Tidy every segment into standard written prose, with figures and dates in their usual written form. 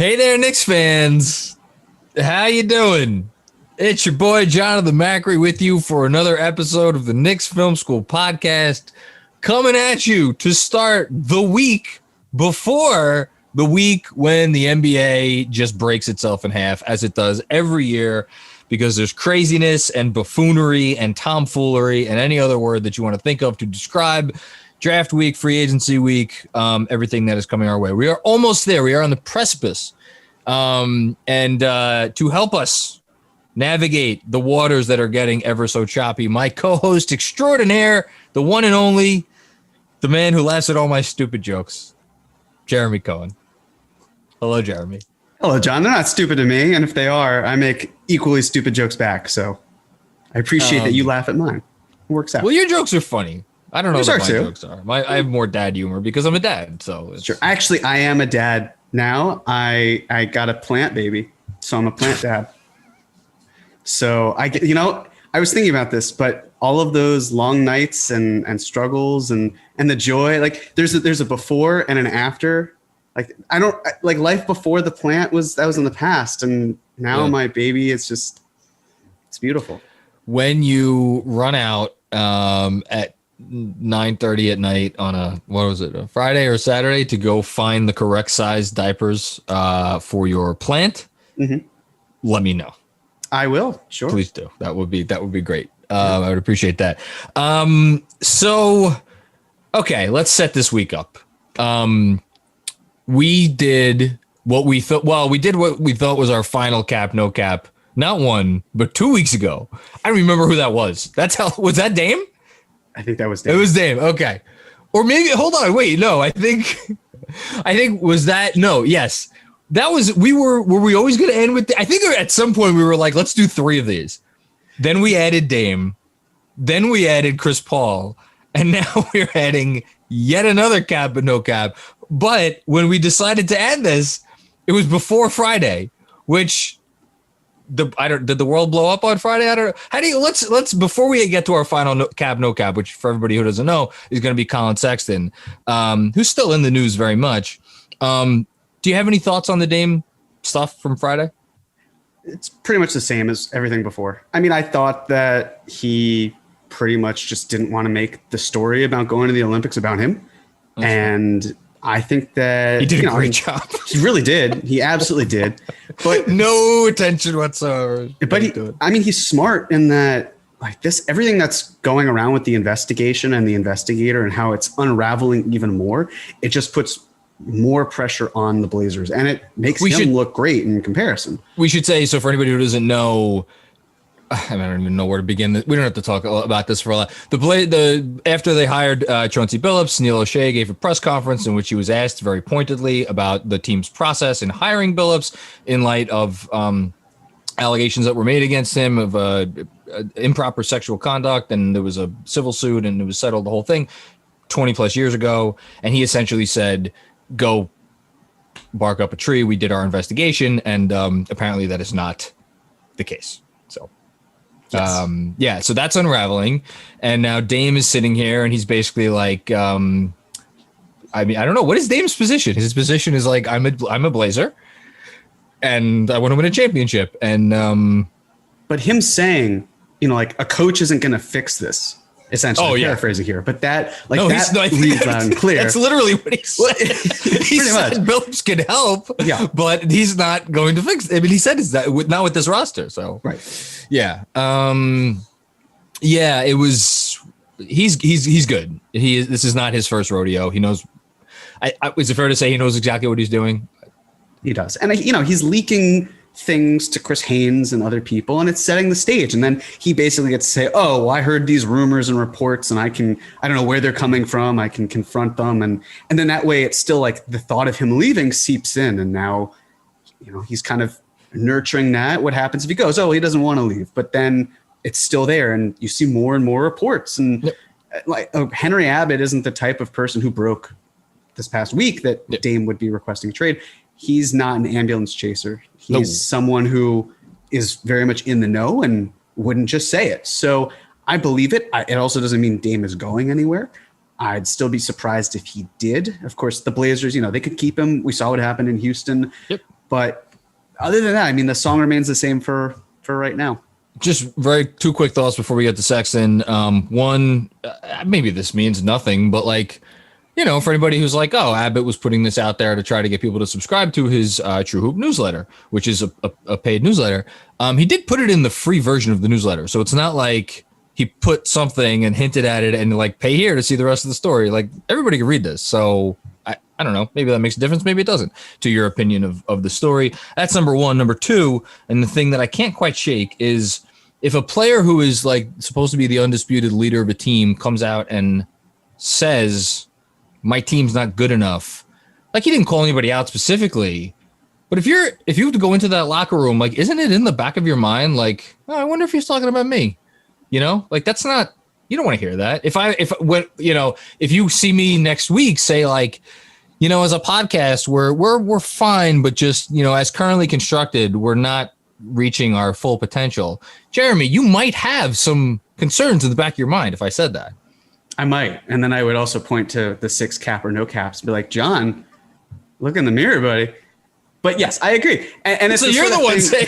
Hey there, Knicks fans. How you doing? It's your boy, Jonathan Macri, with you for another episode of the Knicks Film School Podcast, coming at you to start the week before the week when the NBA just breaks itself in half, as it does every year, because there's craziness and buffoonery and tomfoolery and any other word that you want to think of to describe draft week, free agency week, everything that is coming our way. We are almost there. We are on the precipice. And to help us navigate the waters that are getting ever so choppy, my co-host extraordinaire, the one and only, the man who laughs at all my stupid jokes, Jeremy Cohen. Hello, Jeremy. Hello, John. They're not stupid to me, and if they are, I make equally stupid jokes back, so I appreciate that you laugh at mine. It works out. Well, your jokes are funny. I don't know Yours what my too. jokes are. I have more dad humor because I'm a dad. So it's... Sure. Actually, I am a dad now. I got a plant baby, so I'm a plant dad. So I get, I was thinking about this, but all of those long nights and struggles and the joy, like there's a before and an after. Like life before the plant was in the past, and now my baby is just, it's beautiful. When you run out at 9:30 at night on a Friday or Saturday to go find the correct size diapers for your plant, let me know. I will. Sure. Please do. That would be great. I would appreciate that. So, okay, let's set this week up. We did what we thought. Well, we did what we thought was our final cap, no cap. Not 1, but 2 weeks ago. I don't remember who that was. Was that Dame? I think that was Dame. It was Dame. Okay. Or maybe, hold on. Wait, no, I think was that, no, yes. That was, were we always going to end with, I think at some point we were like, let's do 3 of these. Then we added Dame. Then we added Chris Paul. And now we're adding yet another cap, but no cap. But when we decided to add this, it was before Friday, which did the world blow up on Friday? I don't know. How do you, let's before we get to our final no cap, which for everybody who doesn't know is going to be Collin Sexton, who's still in the news very much. Do you have any thoughts on the Dame stuff from Friday? It's pretty much the same as everything before. I mean, I thought that he pretty much just didn't want to make the story about going to the Olympics about him. That's and right. I think that he did a great job. He really did. He absolutely did. But no attention whatsoever. But he's smart in that, like this, everything that's going around with the investigation and the investigator and how it's unraveling even more, it just puts more pressure on the Blazers, and it makes him look great in comparison. We should say, so for anybody who doesn't know, I don't even know where to begin. We don't have to talk about this for a lot. After they hired Chauncey Billups, Neil O'Shea gave a press conference in which he was asked very pointedly about the team's process in hiring Billups in light of allegations that were made against him of improper sexual conduct, and there was a civil suit, and it was settled, the whole thing, 20 plus years ago. And he essentially said, "Go bark up a tree. We did our investigation," and apparently that is not the case. So. Yes. So that's unraveling, and now Dame is sitting here, and he's basically like, I mean, I don't know, what is Dame's position? His position is like, I'm a Blazer, and I want to win a championship, and but him saying, like, a coach isn't going to fix this. Essentially, paraphrasing here, but that, like, no, that leaves loud and clear. That's literally what he said. He said Billups can help, but he's not going to fix it. I mean, he said that not with this roster. So right, it was. He's good. This is not his first rodeo. He knows. Is it fair to say he knows exactly what he's doing? He does, and he's leaking things to Chris Haynes and other people, and it's setting the stage. And then he basically gets to say, "Oh, well, I heard these rumors and reports, and I don't know where they're coming from. I can confront them." And then that way, it's still like the thought of him leaving seeps in, and now, he's kind of nurturing that. What happens if he goes? Oh, he doesn't want to leave, but then it's still there, and you see more and more reports. And like Henry Abbott isn't the type of person who broke this past week that Dame would be requesting a trade. He's not an ambulance chaser. He's someone who is very much in the know and wouldn't just say it. So I believe it. It also doesn't mean Dame is going anywhere. I'd still be surprised if he did. Of course, the Blazers, they could keep him. We saw what happened in Houston. But other than that, I mean, the song remains the same for right now. Just two quick thoughts before we get to Sexton. One, maybe this means nothing, but like, for anybody who's like, oh, Abbott was putting this out there to try to get people to subscribe to his True Hoop newsletter, which is a paid newsletter. He did put it in the free version of the newsletter. So it's not like he put something and hinted at it and like pay here to see the rest of the story. Like everybody can read this. So I don't know. Maybe that makes a difference. Maybe it doesn't to your opinion of the story. That's number one. Number two, and the thing that I can't quite shake is if a player who is like supposed to be the undisputed leader of a team comes out and says, my team's not good enough. Like he didn't call anybody out specifically, but if you have to go into that locker room, like, isn't it in the back of your mind? Like, oh, I wonder if he's talking about me, like that's not, you don't want to hear that. If you see me next week, say like, as a podcast, we're fine, but just, as currently constructed, we're not reaching our full potential. Jeremy, you might have some concerns in the back of your mind if I said that. I might. And then I would also point to the 6 cap or no caps, be like, John, look in the mirror, buddy. But yes, I agree. And it's so you're the one saying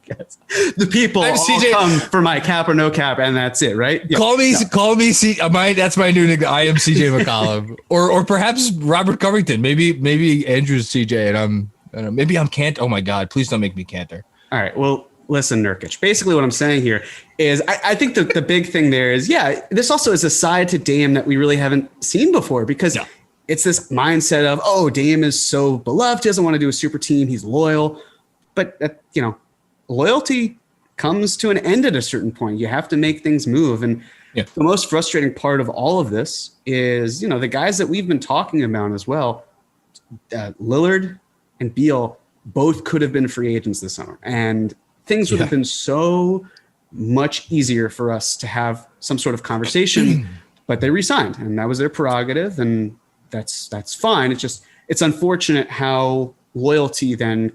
yes. The people all come for my cap or no cap, and that's it, right? Yeah. Call me that's my new nickname. I am CJ McCollum. or perhaps Robert Covington. Maybe Andrew's CJ and I don't know, maybe I'm Cantor. Oh my God, please don't make me Cantor. All right. Well, listen, Nurkic. Basically what I'm saying here is I think the big thing there is, this also is a side to Dame that we really haven't seen before because it's this mindset of, oh, Dame is so beloved. He doesn't want to do a super team. He's loyal. But, loyalty comes to an end at a certain point. You have to make things move. And the most frustrating part of all of this is, the guys that we've been talking about as well, Lillard and Beal both could have been free agents this summer. And things would have been so much easier for us to have some sort of conversation, but they resigned and that was their prerogative. And that's fine. It's unfortunate how loyalty then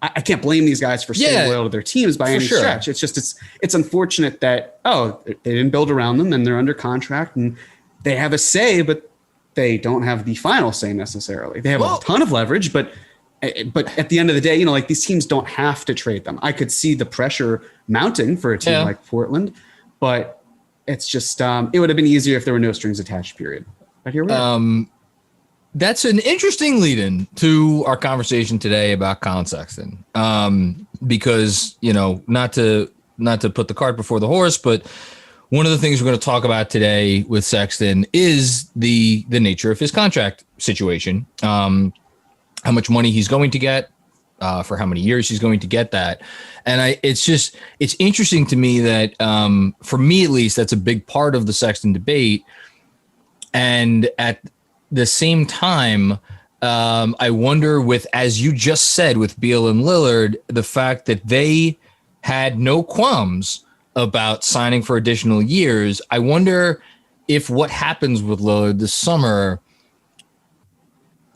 I can't blame these guys for staying loyal to their teams by any stretch. It's unfortunate that, they didn't build around them and they're under contract and they have a say, but they don't have the final say necessarily. They have a ton of leverage, but at the end of the day, like these teams don't have to trade them. I could see the pressure mounting for a team like Portland, but it's just, it would have been easier if there were no strings attached, period. But here we are. That's an interesting lead-in to our conversation today about Collin Sexton. Because, not to put the cart before the horse, but one of the things we're going to talk about today with Sexton is the nature of his contract situation. How much money he's going to get, for how many years he's going to get that. And it's interesting to me that, for me at least, that's a big part of the Sexton debate. And at the same time, I wonder as you just said, with Beal and Lillard, the fact that they had no qualms about signing for additional years. I wonder if what happens with Lillard this summer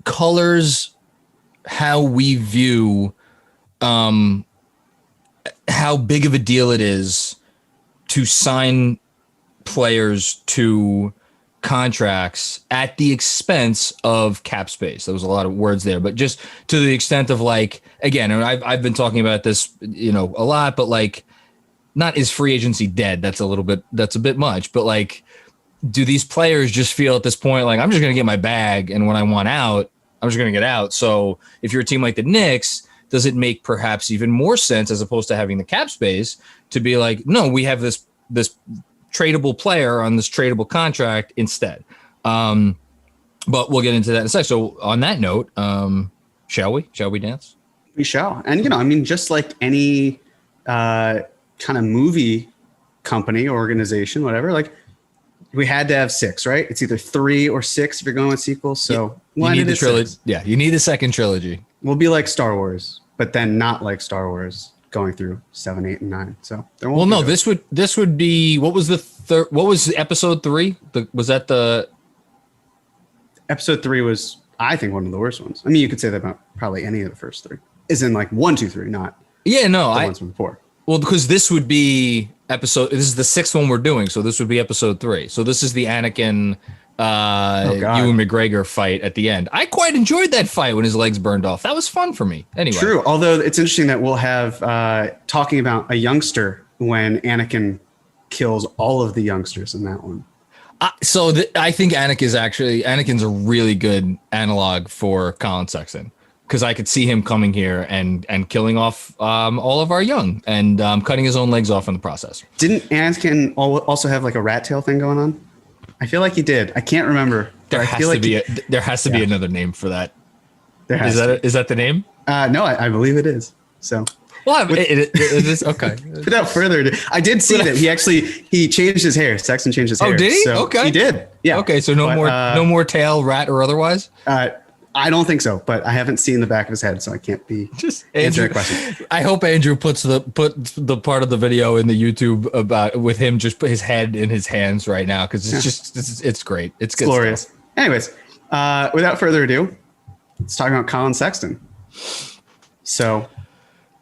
colors how we view how big of a deal it is to sign players to contracts at the expense of cap space. There was a lot of words there, but just to the extent of like, again, and I've been talking about this, a lot, but like, not is free agency dead? That's a bit much, but like, do these players just feel at this point, like, I'm just going to get my bag. And when I want out, I'm just going to get out. So if you're a team like the Knicks, does it make perhaps even more sense as opposed to having the cap space to be like, no, we have this tradable player on this tradable contract instead. But we'll get into that in a sec. So on that note, shall we dance? We shall. And, just like any kind of movie company, organization, whatever, like we had to have 6, right? It's either 3 or 6 if you're going with sequels. So you need the trilogy. 6? Yeah, you need the second trilogy. We'll be like Star Wars, but then not like Star Wars going through 7, 8, and 9. So there won't. Well, no, this would be what was the third? What was episode 3? Was that the episode 3 was, I think, one of the worst ones. I mean, you could say that about probably any of the first 3. Is in like 1, 2, 3, not the ones from before. Well, because this would be this is the 6th one we're doing, so this would be episode 3. So this is the Anakin Ewan McGregor fight at the end. I quite enjoyed that fight when his legs burned off. That was fun for me. Anyway. True. Although it's interesting that we'll have talking about a youngster when Anakin kills all of the youngsters in that one. I think Anakin's a really good analog for Collin Sexton, because I could see him coming here and killing off all of our young and cutting his own legs off in the process. Didn't Anakin also have like a rat tail thing going on? I feel like he did. I can't remember. There has to be another name for that. Is that the name? No, I believe it is. So. Well, it is okay. Without further ado, I did see that he changed his hair. Sexton changed his hair. Oh, did he? So okay, he did. Yeah. Okay, so no more tail, rat, or otherwise. I don't think so, but I haven't seen the back of his head, so I can't be just answering that question. I hope Andrew puts the part of the video in the YouTube about with him just put his head in his hands right now, because it's great. It's good glorious. Stuff. Anyways, without further ado, let's talk about Collin Sexton. So.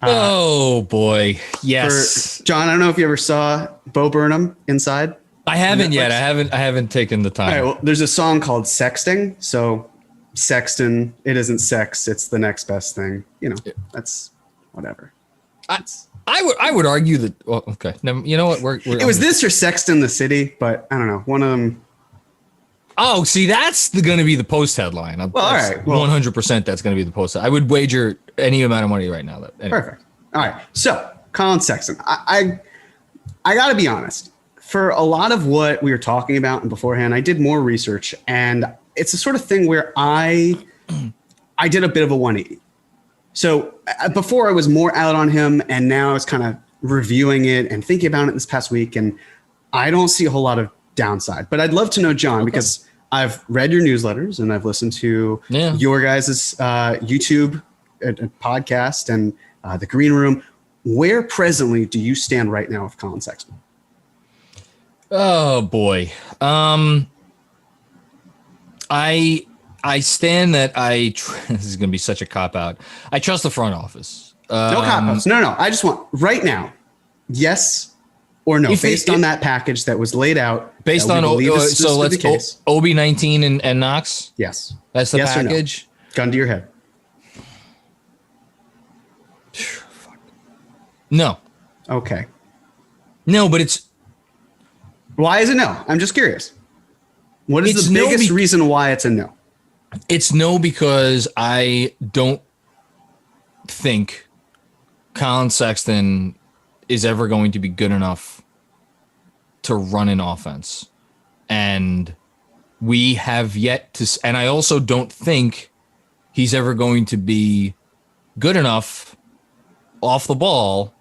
Oh boy, yes, John. I don't know if you ever saw Bo Burnham Inside. I haven't yet. I haven't taken the time. All right, well, there's a song called Sexting. So Sexton, it isn't sex. It's the next best thing. You know, that's whatever. I would argue that. Well, okay. Now, you know what? It was this or Sexton the City, but I don't know. One of them. Oh, see, that's going to be the post headline. Well, all right. Well, 100% that's going to be the post. I would wager any amount of money right now. Anyway. Perfect. All right. So, Collin Sexton. I got to be honest. For a lot of what we were talking about and beforehand, I did more research, and it's the sort of thing where I did a bit of a 180. So, before I was more out on him, and now I was kind of reviewing it and thinking about it this past week, and I don't see a whole lot of downside. But I'd love to know, John, because I've read your newsletters and I've listened to your guys' YouTube podcast and the Green Room. Where presently do you stand right now with Collin Sexton? Oh boy. I stand that this is going to be such a cop out. I trust the front office. No cop outs. No. I just want right now. Yes. Or no, based on that package that was laid out. Based on Obi 19 and Knox? Yes. That's the package? No? Gun to your head. No. Okay. No, but it's... Why is it no? I'm just curious. What is the biggest reason why it's a no? It's no because I don't think Collin Sexton is ever going to be good enough to run an offense. And we have yet to, and I also don't think he's ever going to be good enough off the ball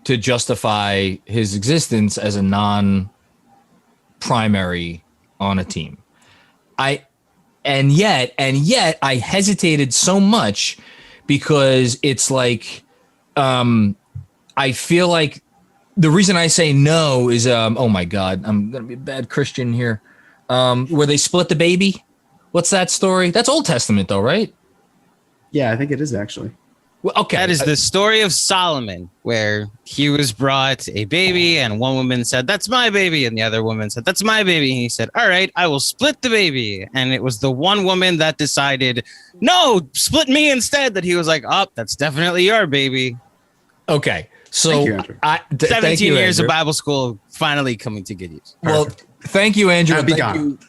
to justify his existence as a non-primary on a team. And yet I hesitated so much because it's like, I feel like the reason I say no is, oh my God, I'm going to be a bad Christian here. Where they split the baby. What's that story? That's Old Testament though, right? Yeah, I think it is actually. Well, okay. That is the story of Solomon, where he was brought a baby and one woman said, "That's my baby." And the other woman said, "That's my baby." And he said, "All right, I will split the baby." And it was the one woman that decided, "No, split me instead." That he was like, "Oh, that's definitely your baby." Okay. So thank you, 17 years of Bible school finally coming to good use. Well, thank you, Andrew.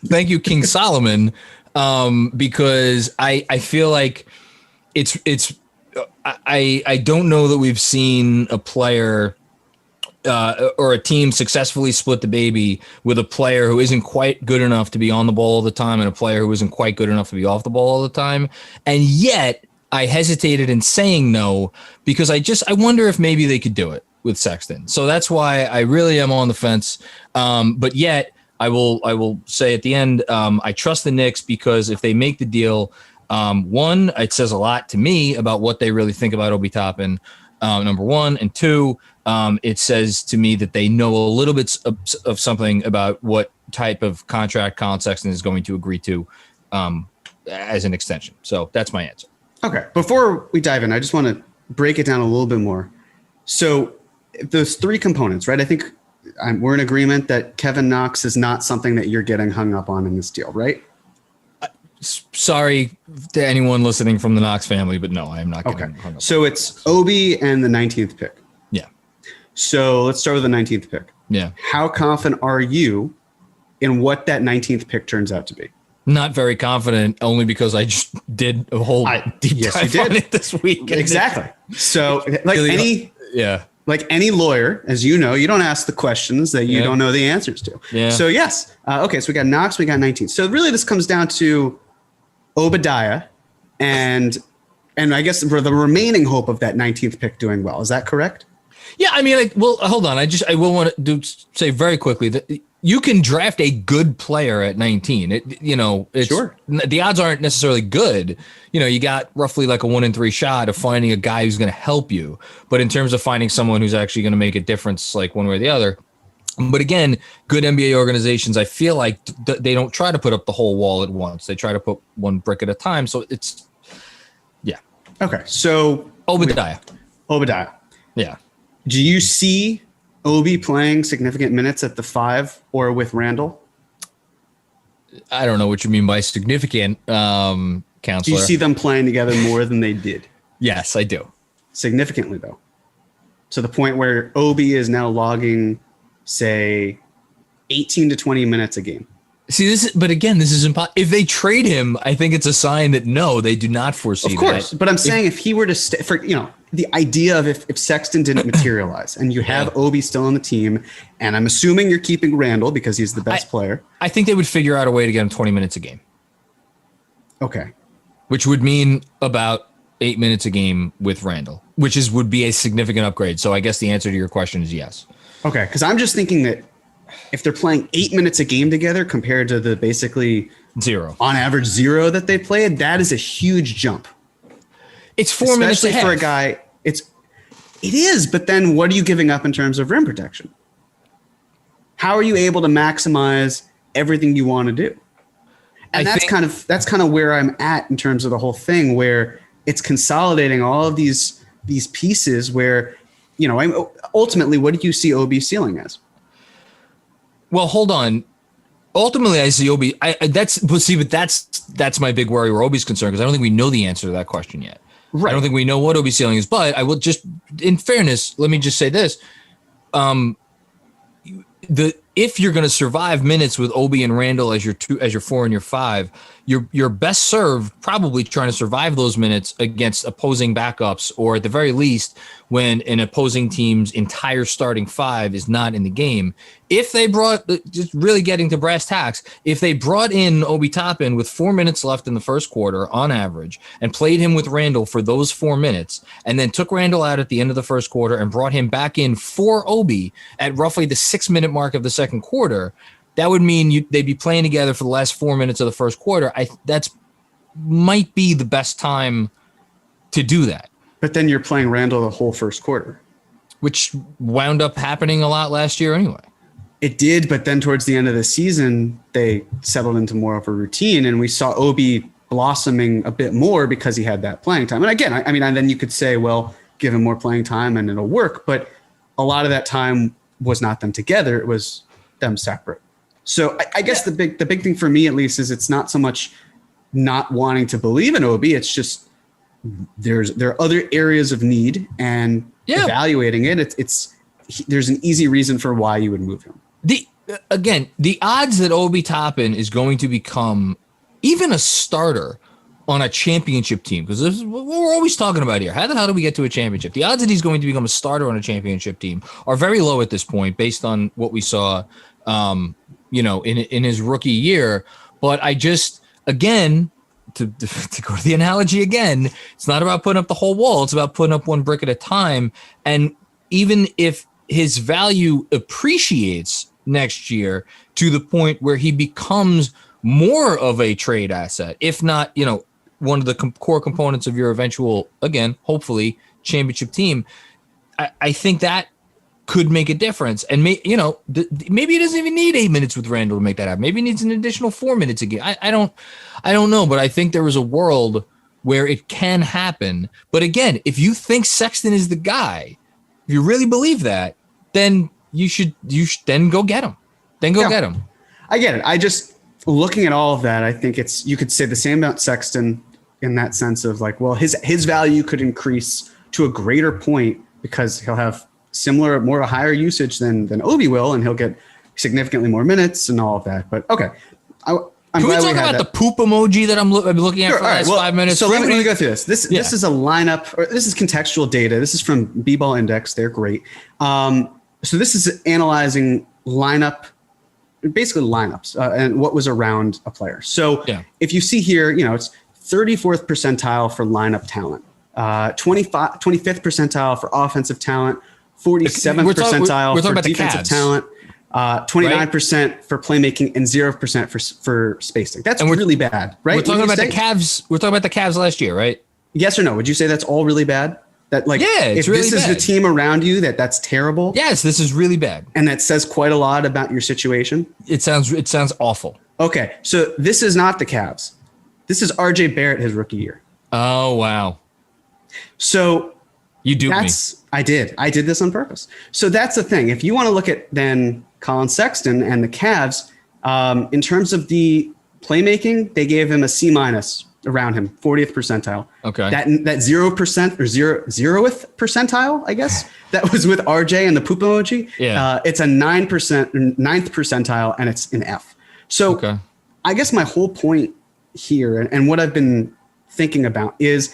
Thank you, King Solomon. Because I feel like I don't know that we've seen a player or a team successfully split the baby with a player who isn't quite good enough to be on the ball all the time and a player who isn't quite good enough to be off the ball all the time. And yet I hesitated in saying no because I wonder if maybe they could do it with Sexton. So that's why I really am on the fence. But yet I will say at the end, I trust the Knicks because if they make the deal, one, it says a lot to me about what they really think about Obi Toppin, number one. And two, it says to me that they know a little bit of something about what type of contract Collin Sexton is going to agree to as an extension. So that's my answer. Okay. Before we dive in, I just want to break it down a little bit more. So those three components, right? I think we're in agreement that Kevin Knox is not something that you're getting hung up on in this deal, right? Sorry to anyone listening from the Knox family, but no, I am not getting hung up. So it's Obi and the 19th pick. Yeah. So let's start with the 19th pick. Yeah. How confident are you in what that 19th pick turns out to be? Not very confident, only because I just did a whole deep dive on it this week. Exactly. So like any lawyer, as you know, you don't ask the questions that you don't know the answers to. Yeah. So yes. Okay. So we got Knox, we got 19. So really this comes down to Obadiah and I guess for the remaining hope of that 19th pick doing well. Is that correct? Yeah. I mean, hold on. I will want to say very quickly that you can draft a good player at 19. Sure. The odds aren't necessarily good. You got roughly like a 1 in 3 shot of finding a guy who's going to help you. But in terms of finding someone who's actually going to make a difference, like one way or the other. But again, good NBA organizations, I feel like they don't try to put up the whole wall at once. They try to put one brick at a time. So it's, yeah. Okay. So Obadiah. Yeah. Do you see Obi playing significant minutes at the 5 or with Randall? I don't know what you mean by significant, counselor. Do you see them playing together more than they did? Yes, I do. Significantly, though. To the point where Obi is now logging, say, 18 to 20 minutes a game. See, but again, this is impossible. If they trade him, I think it's a sign that no, they do not foresee that. Of course, but I'm saying if he were to stay, for the idea of if Sexton didn't materialize and you have Obi still on the team, and I'm assuming you're keeping Randall because he's the best player. I think they would figure out a way to get him 20 minutes a game. Okay. Which would mean about 8 minutes a game with Randall, which would be a significant upgrade. So I guess the answer to your question is yes. Okay, because I'm just thinking that if they're playing 8 minutes a game together compared to the basically 0 on average 0 that they played, that is a huge jump. It's 4 minutes a half. For a guy. It is, but then what are you giving up in terms of rim protection? How are you able to maximize everything you want to do? And that's kind of where I'm at in terms of the whole thing, where it's consolidating all of these pieces where, ultimately, what do you see Obi ceiling as? Well, hold on. Ultimately, I see Obi. But that's my big worry where Obi's concerned, because I don't think we know the answer to that question yet. Right. I don't think we know what Obi's ceiling is. But I will just, in fairness, let me just say this: if you're going to survive minutes with Obi and Randall as your 4 and your 5, you're best served probably trying to survive those minutes against opposing backups, or at the very least when an opposing team's entire starting 5 is not in the game. If they just really getting to brass tacks, if they brought in Obi Toppin with 4 minutes left in the first quarter on average and played him with Randall for those 4 minutes, and then took Randall out at the end of the first quarter and brought him back in for Obi at roughly the 6-minute mark of the second quarter, that would mean they'd be playing together for the last 4 minutes of the first quarter. That's might be the best time to do that. But then you're playing Randall the whole first quarter, which wound up happening a lot last year anyway. It did, but then towards the end of the season, they settled into more of a routine, and we saw Obi blossoming a bit more because he had that playing time. And again, and then you could say, well, give him more playing time and it'll work. But a lot of that time was not them together; it was them separate. So I guess the big thing for me, at least, is it's not so much not wanting to believe in Obi. It's just there are other areas of need, and evaluating it. There's an easy reason for why you would move him. The odds that Obi Toppin is going to become even a starter on a championship team, because this is what we're always talking about here. How the hell do we get to a championship? The odds that he's going to become a starter on a championship team are very low at this point, based on what we saw, in his rookie year. But I just, again, to go to the analogy again, it's not about putting up the whole wall. It's about putting up one brick at a time. And even if his value appreciates next year to the point where he becomes more of a trade asset, if not, one of the core components of your eventual, again, hopefully championship team, I think that could make a difference. And maybe he doesn't even need 8 minutes with Randall to make that happen. Maybe he needs an additional 4 minutes a game. I don't know, but I think there is a world where it can happen. But again, if you think Sexton is the guy, if you really believe that, then you should then go get him. Then go get him. I get it. I just looking at all of that, I think you could say the same about Sexton in that sense of like, well, his value could increase to a greater point because he'll have similar, more a higher usage than Obi will, and he'll get significantly more minutes and all of that. But okay. Can we talk about the poop emoji that I've been looking at for the last 5 minutes? So let me go through this. This is a lineup, or this is contextual data. This is from B-Ball Index. They're great. So this is analyzing basically lineups and what was around a player. So if you see here, it's 34th percentile for lineup talent, 25th percentile for offensive talent, 47th percentile for defensive talent. 29% for playmaking and 0% for spacing. That's really bad, right? We're talking about the Cavs. We're talking about the Cavs last year, right? Yes or no? Would you say that's all really bad? That it's if really this is bad. the team around you, that's terrible. Yes, this is really bad, and that says quite a lot about your situation. It sounds awful. Okay, so this is not the Cavs. This is RJ Barrett, his rookie year. Oh wow! So you duped me. I did this on purpose. So that's the thing. If you want to look at then Collin Sexton and the Cavs, in terms of the playmaking, they gave him a C- around him, 40th percentile. Okay. That 0% or 0th percentile, I guess, that was with RJ and the poop emoji. Yeah. It's a 9%, 9th percentile, and it's an F. So I guess my whole point here and what I've been thinking about is,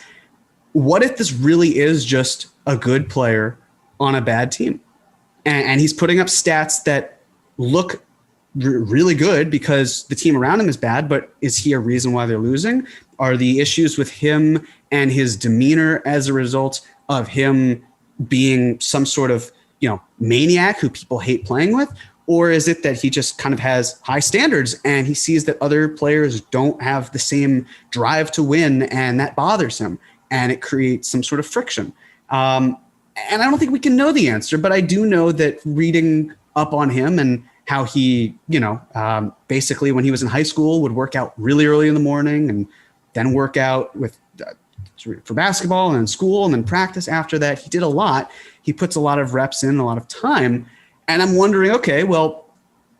what if this really is just a good player on a bad team? And he's putting up stats that look really good because the team around him is bad, but is he a reason why they're losing? Are the issues with him and his demeanor as a result of him being some sort of, maniac who people hate playing with? Or is it that he just kind of has high standards and he sees that other players don't have the same drive to win, and that bothers him and it creates some sort of friction? And I don't think we can know the answer, but I do know that reading up on him and how he, basically when he was in high school would work out really early in the morning and then work out for basketball and then school and then practice after that. He did a lot. He puts a lot of reps in, a lot of time. And I'm wondering, okay, well,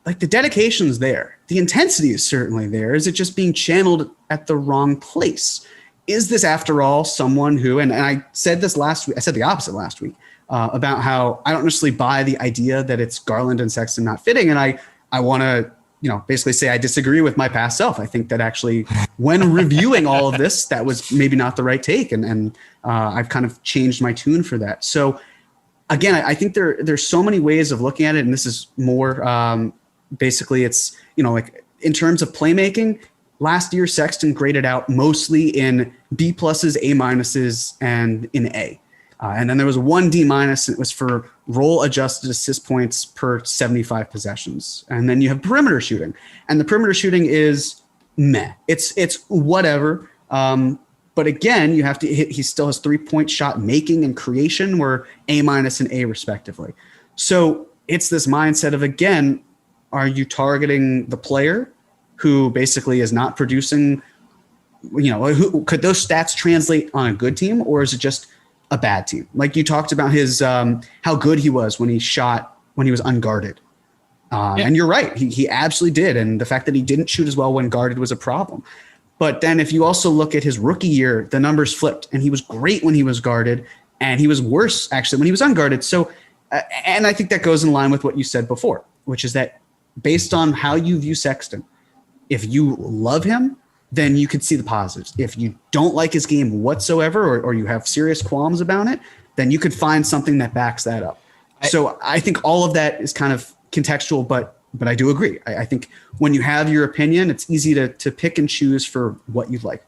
like the dedication's there. The intensity is certainly there. Is it just being channeled at the wrong place? Is this, after all, someone who, and I said this last week, I said the opposite last week, about how I don't necessarily buy the idea that it's Garland and Sexton not fitting. And I want to, basically say I disagree with my past self. I think that actually when reviewing all of this, that was maybe not the right take. And I've kind of changed my tune for that. So again, I think there's so many ways of looking at it. And this is more, basically it's, like in terms of playmaking, last year, Sexton graded out mostly in B+, A-, and in A. And then there was one D-, and it was for role-adjusted assist points per 75 possessions. And then you have perimeter shooting. And the perimeter shooting is meh. It's whatever. But again, you have to hit, he still has 3-point shot making and creation, where A- and A respectively. So it's this mindset of, again, are you targeting the player who basically is not producing, who could those stats translate on a good team, or is it just a bad team? Like you talked about his, how good he was when he shot, when he was unguarded. And you're right. He absolutely did. And the fact that he didn't shoot as well when guarded was a problem. But then if you also look at his rookie year, the numbers flipped, and he was great when he was guarded, and he was worse actually when he was unguarded. So, and I think that goes in line with what you said before, which is that based on how you view Sexton, if you love him, then you could see the positives. If you don't like his game whatsoever, or you have serious qualms about it, then you could find something that backs that up. So I think all of that is kind of contextual, but I do agree. I think when you have your opinion, it's easy to pick and choose for what you like.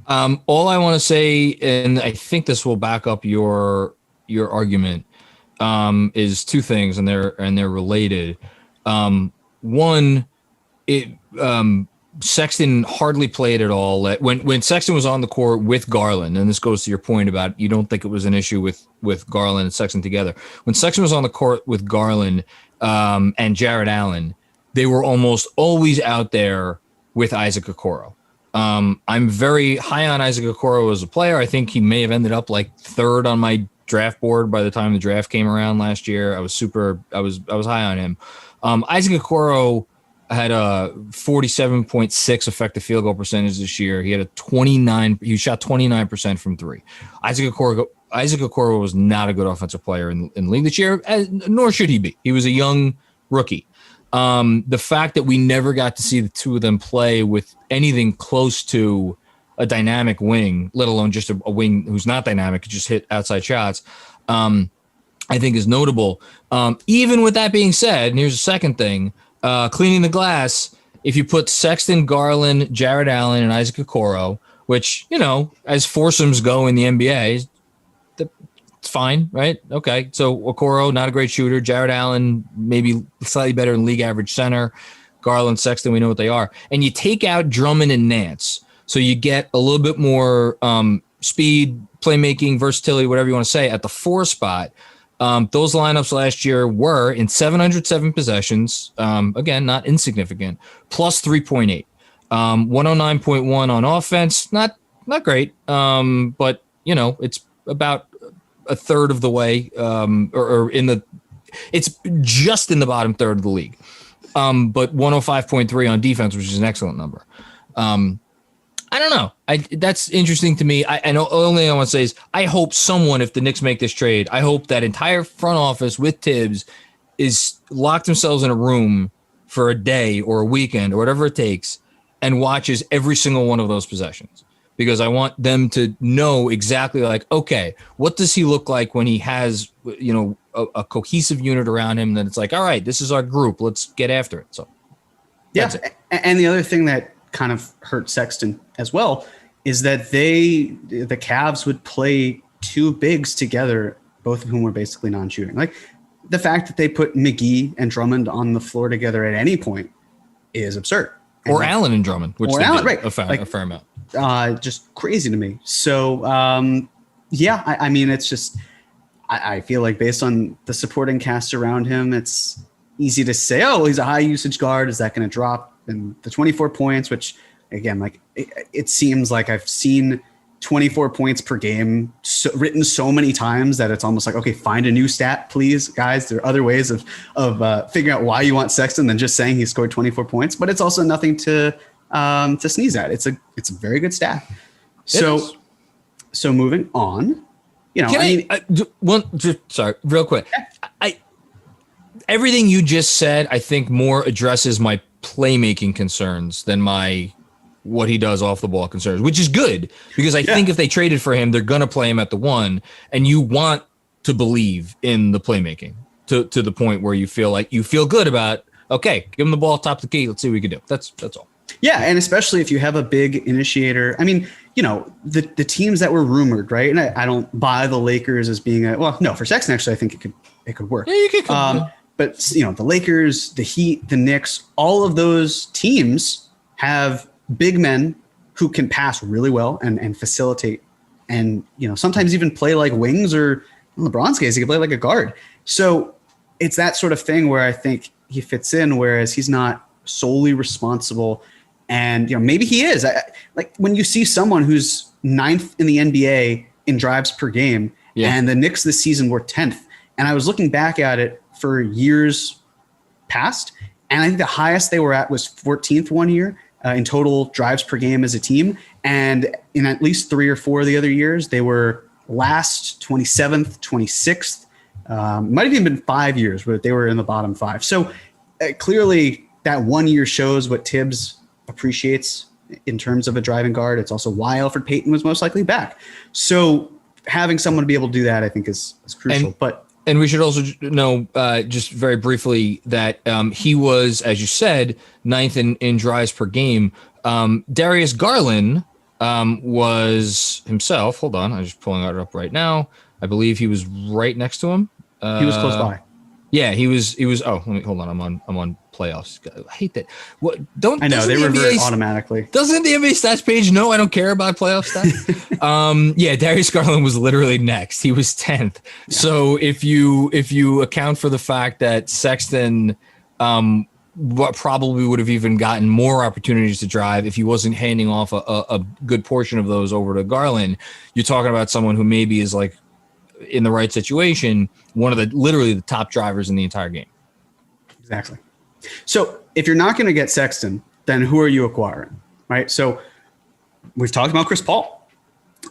All I want to say, and I think this will back up your argument, is two things, and they're related. One, Sexton hardly played at all. When Sexton was on the court with Garland, and this goes to your point about you don't think it was an issue with Garland and Sexton together. When Sexton was on the court with Garland and Jarrett Allen, they were almost always out there with Isaac Okoro. I'm very high on Isaac Okoro as a player. I think he may have ended up like third on my draft board by the time the draft came around last year. I was high on him. Isaac Okoro had a 47.6 effective field goal percentage this year. He had he shot 29% from three. Isaac Okoro was not a good offensive player in the league this year, nor should he be. He was a young rookie. The fact that we never got to see the two of them play with anything close to a dynamic wing, let alone just a wing who's not dynamic, could just hit outside shots, I think is notable. Even with that being said, and here's a second thing, cleaning the glass, if you put Sexton, Garland, Jared Allen, and Isaac Okoro, which, as foursomes go in the NBA, it's fine, right? Okay, so Okoro, not a great shooter. Jared Allen, maybe slightly better than league average center. Garland, Sexton, we know what they are. And you take out Drummond and Nance, so you get a little bit more speed, playmaking, versatility, whatever you want to say, at the 4 spot. Those lineups last year were in 707 possessions, again, not insignificant, plus 3.8, 109.1 on offense, not great, but it's about a third of the way, it's just in the bottom third of the league, but 105.3 on defense, which is an excellent number. I don't know. That's interesting to me. And the only thing I want to say is I hope someone, if the Knicks make this trade, I hope that entire front office with Tibbs is locked themselves in a room for a day or a weekend or whatever it takes and watches every single one of those possessions, because I want them to know exactly like, okay, what does he look like when he has, a cohesive unit around him? Then it's like, all right, this is our group. Let's get after it. So, yeah. And the other thing that kind of hurt Sexton as well is that the Cavs would play two bigs together, both of whom were basically non-shooting. Like, the fact that they put McGee and Drummond on the floor together at any point is absurd. Or Allen and Drummond, which they did right. a fair amount. Just crazy to me. So, I mean, it's just, I feel like based on the supporting cast around him, it's easy to say, oh, he's a high usage guard. Is that going to drop? And the 24 points, which again, like it seems like I've seen 24 points per game written so many times that it's almost like, okay, find a new stat, please, guys. There are other ways of figuring out why you want Sexton than just saying he scored 24 points, but it's also nothing to sneeze at. It's a very good stat. So moving on, sorry, real quick. Everything you just said, I think more addresses my playmaking concerns than what he does off the ball concerns, which is good, because I think if they traded for him, they're going to play him at the 1, and you want to believe in the playmaking to the point where you feel good about, okay, give him the ball top of the key. Let's see what we can do. That's all. Yeah. And especially if you have a big initiator, I mean, the teams that were rumored, right. And I don't buy the Lakers as being for Sexton, actually, I think it could work. Yeah, you could. But the Lakers, the Heat, the Knicks, all of those teams have big men who can pass really well and facilitate, and sometimes even play like wings, or in LeBron's case, he can play like a guard. So it's that sort of thing where I think he fits in, whereas he's not solely responsible. And maybe he is. Like when you see someone who's 9th in the NBA in drives per game, and the Knicks this season were 10th, and I was looking back at it for years past, and I think the highest they were at was 14th one year in total drives per game as a team, and in at least 3 or 4 of the other years they were last, 27th, 26th, might have even been 5 years but they were in the bottom 5. So clearly that 1 year shows what Tibbs appreciates in terms of a driving guard. It's also why Elfrid Payton was most likely back. So having someone to be able to do that, I think, is crucial. And we should also know, just very briefly, that he was, as you said, 9th in drives per game. Darius Garland was himself. Hold on, I'm just pulling it up right now. I believe he was right next to him. He was close by. Yeah, he was. Oh, hold on. I'm on playoffs. I hate that. What? I know they revert automatically. Doesn't the NBA stats page know I don't care about playoff stats? Darius Garland was literally next. He was 10th. Yeah. So if you account for the fact that Sexton probably would have even gotten more opportunities to drive if he wasn't handing off a good portion of those over to Garland, you're talking about someone who maybe is like in the right situation, one of literally the top drivers in the entire game. Exactly. So if you're not going to get Sexton, then who are you acquiring, right? So we've talked about Chris Paul.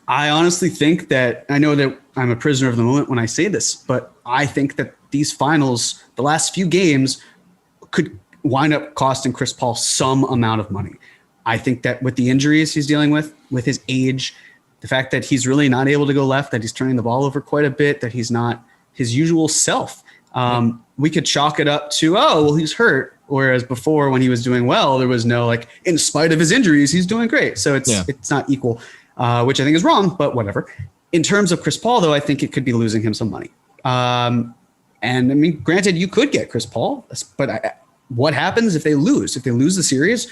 I honestly think that, I know that I'm a prisoner of the moment when I say this, but I think that these finals, the last few games, could wind up costing Chris Paul some amount of money. I think that with the injuries he's dealing with his age, the fact that he's really not able to go left, that he's turning the ball over quite a bit, that he's not his usual self. We could chalk it up to, he's hurt. Whereas before, when he was doing well, there was no like, in spite of his injuries, he's doing great. So it's not equal, which I think is wrong, but whatever. In terms of Chris Paul, though, I think it could be losing him some money. And I mean, granted, you could get Chris Paul, but what happens if they lose? If they lose the series,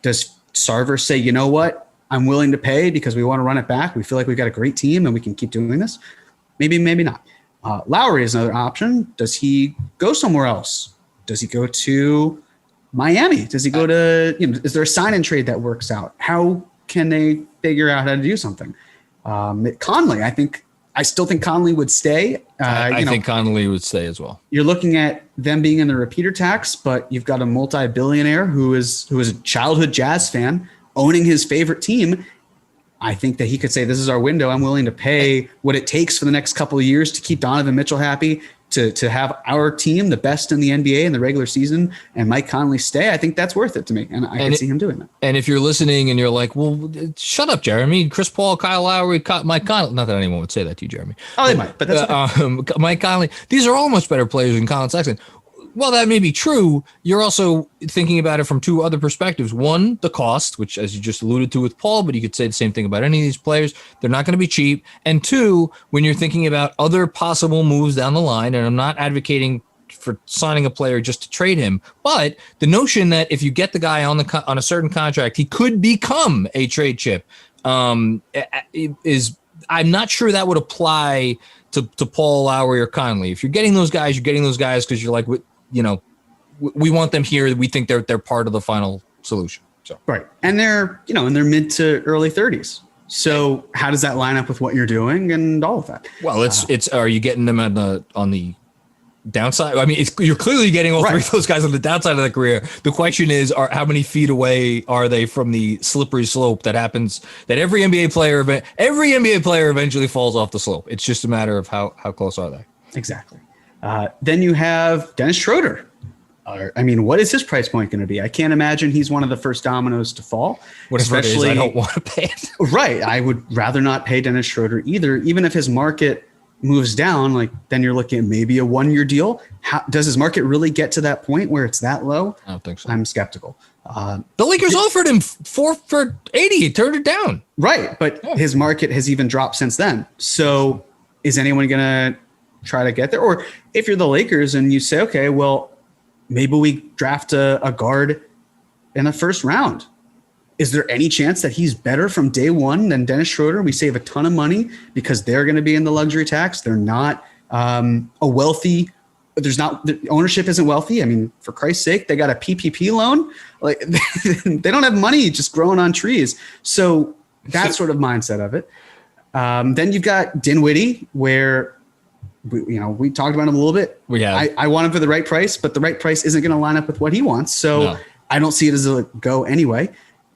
does Sarver say, you know what, I'm willing to pay because we want to run it back. We feel like we've got a great team and we can keep doing this. Maybe not. Lowry is another option. Does he go somewhere else? Does he go to Miami? Does he go to, is there a sign and trade that works out? How can they figure out how to do something? Conley, I still think Conley would stay. I think Conley would stay as well. You're looking at them being in the repeater tax, but you've got a multi-billionaire who is a childhood Jazz fan owning his favorite team. I think that he could say, this is our window. I'm willing to pay what it takes for the next couple of years to keep Donovan Mitchell happy, to have our team the best in the NBA in the regular season, and Mike Conley stay. I think that's worth it to me. And I can see him doing that. And if you're listening and you're like, well, shut up, Jeremy, Chris Paul, Kyle Lowry, Mike Conley. Not that anyone would say that to you, Jeremy. Oh, they might, but that's okay. Mike Conley. These are all much better players than Collin Sexton. Well, that may be true. You're also thinking about it from two other perspectives. One, the cost, which, as you just alluded to with Paul, but you could say the same thing about any of these players. They're not going to be cheap. And two, when you're thinking about other possible moves down the line, and I'm not advocating for signing a player just to trade him, but the notion that if you get the guy on a certain contract, he could become a trade chip is, I'm not sure that would apply to Paul, Lowry, or Conley. If you're getting those guys, because you're like, we want them here. We think they're part of the final solution. So right, and they're in their mid to early 30s. So how does that line up with what you're doing and all of that? Well, it's are you getting them on the downside? I mean, you're clearly getting all three of those guys on the downside of the career. The question is, how many feet away are they from the slippery slope that happens? That every NBA player eventually falls off the slope. It's just a matter of how close are they? Exactly. Then you have Dennis Schroeder. What is his price point going to be? I can't imagine he's one of the first dominoes to fall. Especially, I don't want to pay it. Right. I would rather not pay Dennis Schroeder either. Even if his market moves down, then you're looking at maybe a 1-year deal. Does his market really get to that point where it's that low? I don't think so. I'm skeptical. The Lakers offered him 4 for $80. He turned it down. Right. But his market has even dropped since then. So is anyone going to try to get there? Or if you're the Lakers and you say, okay, well, maybe we draft a guard in the first round. Is there any chance that he's better from day one than Dennis Schroeder? We save a ton of money because they're going to be in the luxury tax. They're not the ownership isn't wealthy. I mean, for Christ's sake, they got a PPP loan. Like they don't have money just growing on trees. So that sort of mindset of it. Then you've got Dinwiddie, where we talked about him a little bit. I want him for the right price, but the right price isn't going to line up with what he wants. So I don't see it as a go anyway.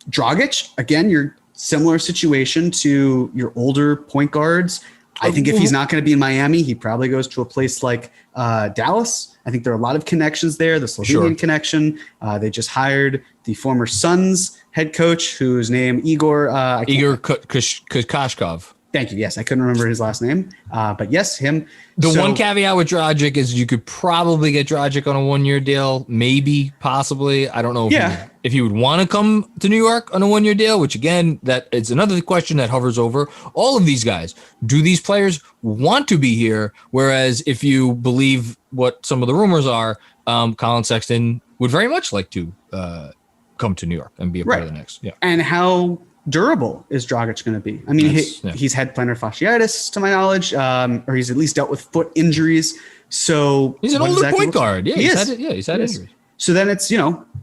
Dragic, again, your similar situation to your older point guards. I think if he's not going to be in Miami, he probably goes to a place like Dallas. I think there are a lot of connections there. The Slovenian connection. They just hired the former Suns head coach, whose name Igor Kokoshkov. Thank you. Yes, I couldn't remember his last name, but yes, him. One caveat with Dragic is you could probably get Dragic on a 1-year deal, maybe, possibly. I don't know if he would want to come to New York on a 1-year deal, which again, that it's another question that hovers over all of these guys. Do these players want to be here? Whereas if you believe what some of the rumors are, Collin Sexton would very much like to come to New York and be a part of the Knicks. Yeah. And how durable is Dragic going to be? I mean, he's had plantar fasciitis, to my knowledge, or he's at least dealt with foot injuries. So he's an older point guard. Yeah, he's had injuries. So then it's,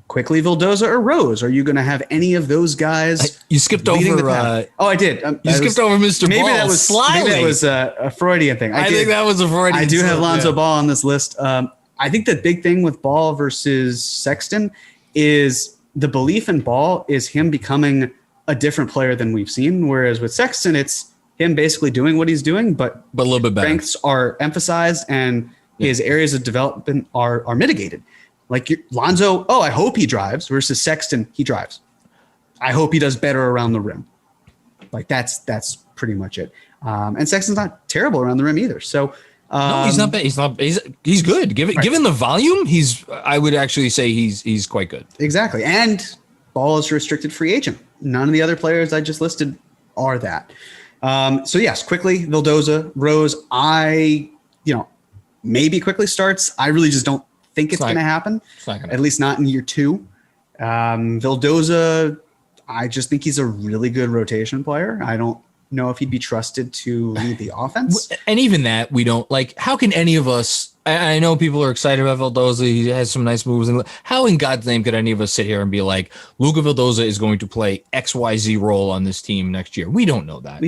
quickly Vildoza or Rose. Are you going to have any of those guys? You skipped over. I did. You skipped over Mr. Maybe Ball. Maybe that was a Freudian thing. I think that was a Freudian. I do have Lonzo Ball on this list. I think the big thing with Ball versus Sexton is the belief in Ball is him becoming a different player than we've seen. Whereas with Sexton, it's him basically doing what he's doing, but a little bit better. Strengths are emphasized and his areas of development are mitigated. Like Lonzo, I hope he drives versus Sexton, he drives. I hope he does better around the rim. Like that's pretty much it. And Sexton's not terrible around the rim either. So no, he's not bad. He's good. Given the volume, I would actually say he's quite good. Exactly. And Ball is a restricted free agent. None of the other players I just listed are that. So yes, quickly Vildoza, Rose. Maybe quickly starts. I really just don't think it's going to happen. At least not in year 2. Vildoza, I just think he's a really good rotation player. I don't know if he'd be trusted to lead the offense. And even that, we don't like. How can any of us? I know people are excited about Vildoza. He has some nice moves. And how in God's name could any of us sit here and be like, Luka Vildoza is going to play XYZ role on this team next year? We don't know that.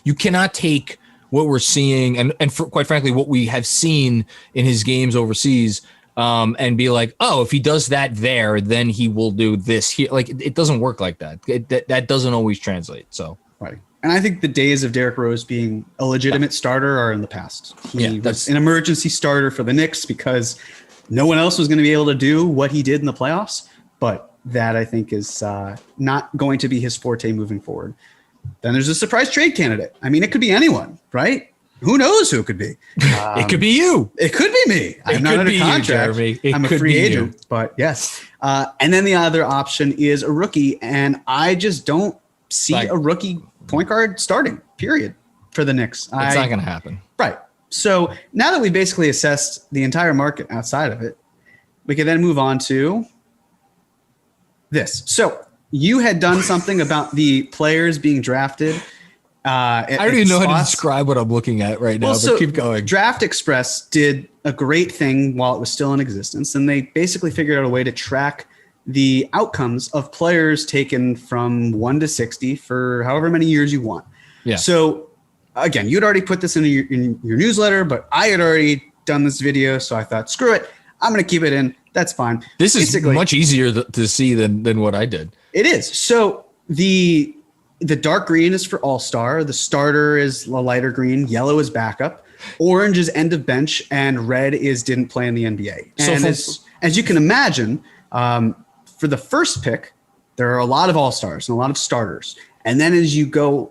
You cannot take what we're seeing and quite frankly, what we have seen in his games overseas, and be like, if he does that there, then he will do this here. Like it doesn't work like that. That doesn't always translate. So right. And I think the days of Derrick Rose being a legitimate starter are in the past. He was an emergency starter for the Knicks because no one else was going to be able to do what he did in the playoffs. But that I think is not going to be his forte moving forward. Then there's a surprise trade candidate. I mean, it could be anyone, right? Who knows who it could be? It could be you. It could be me. I'm not under contract. I'm a free agent, but yes. And then the other option is a rookie. And I just don't see a rookie point guard starting, period, for the Knicks. It's not going to happen. Right. So now that we basically assessed the entire market outside of it, we can then move on to this. So you had done something about the players being drafted. I don't even know how to describe what I'm looking at right now, but keep going. Draft Express did a great thing while it was still in existence, and they basically figured out a way to track the outcomes of players taken from 1 to 60 for however many years you want. Yeah. So again, you'd already put this in your newsletter, but I had already done this video, so I thought, screw it, I'm going to keep it in. That's fine. This is much easier to see than what I did. It is. So the dark green is for all-star. The starter is a lighter green. Yellow is backup. Orange is end of bench, and red is didn't play in the NBA. And as you can imagine, for the first pick, there are a lot of all-stars and a lot of starters. And then as you go,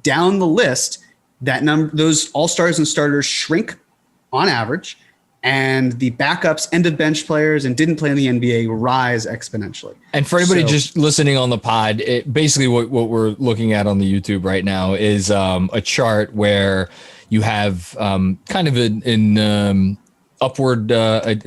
down the list, those all-stars and starters shrink on average, and the backups, end of bench players, and didn't play in the NBA rise exponentially. And for anybody just listening on the pod, basically what we're looking at on the YouTube right now is a chart where you have kind of an upward a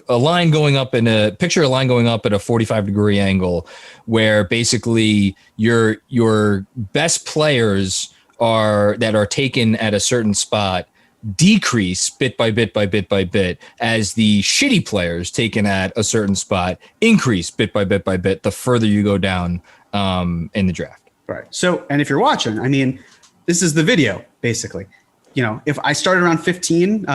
line going up in a picture, a line going up at a 45-degree angle, where basically your best players that are taken at a certain spot decrease bit by bit by bit by bit as the shitty players taken at a certain spot increase bit by bit by bit the further you go down in the draft. Right. So, and if you're watching, I mean, this is the video basically. If I started around 15,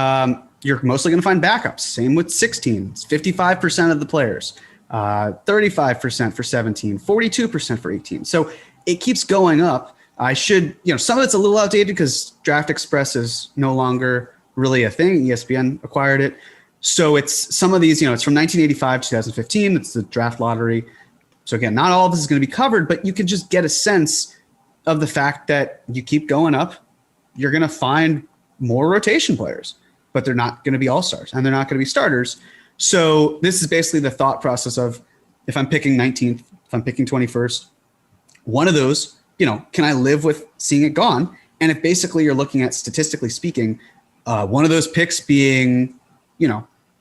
you're mostly going to find backups. Same with 16. It's 55% of the players, 35% for 17, 42% for 18. So it keeps going up. I should, some of it's a little outdated because Draft Express is no longer really a thing. ESPN acquired it. So it's some of these, it's from 1985 to 2015. It's the draft lottery. So again, not all of this is going to be covered, but you can just get a sense of the fact that you keep going up, you're going to find more rotation players, but they're not going to be all-stars and they're not going to be starters. So this is basically the thought process of if I'm picking 19th, if I'm picking 21st, one of those, can I live with seeing it gone? And if basically you're looking at, statistically speaking, one of those picks being,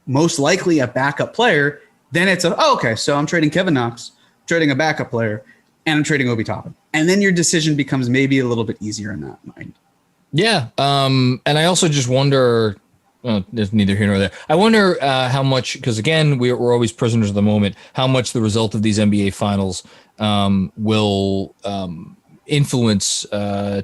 most likely a backup player, then it's okay, so I'm trading Kevin Knox, trading a backup player, and I'm trading Obi Toppin. And then your decision becomes maybe a little bit easier in that mind. Yeah. And I also just wonder, Well, there's neither here nor there. I wonder how much, because again, we're always prisoners of the moment, how much the result of these NBA finals will influence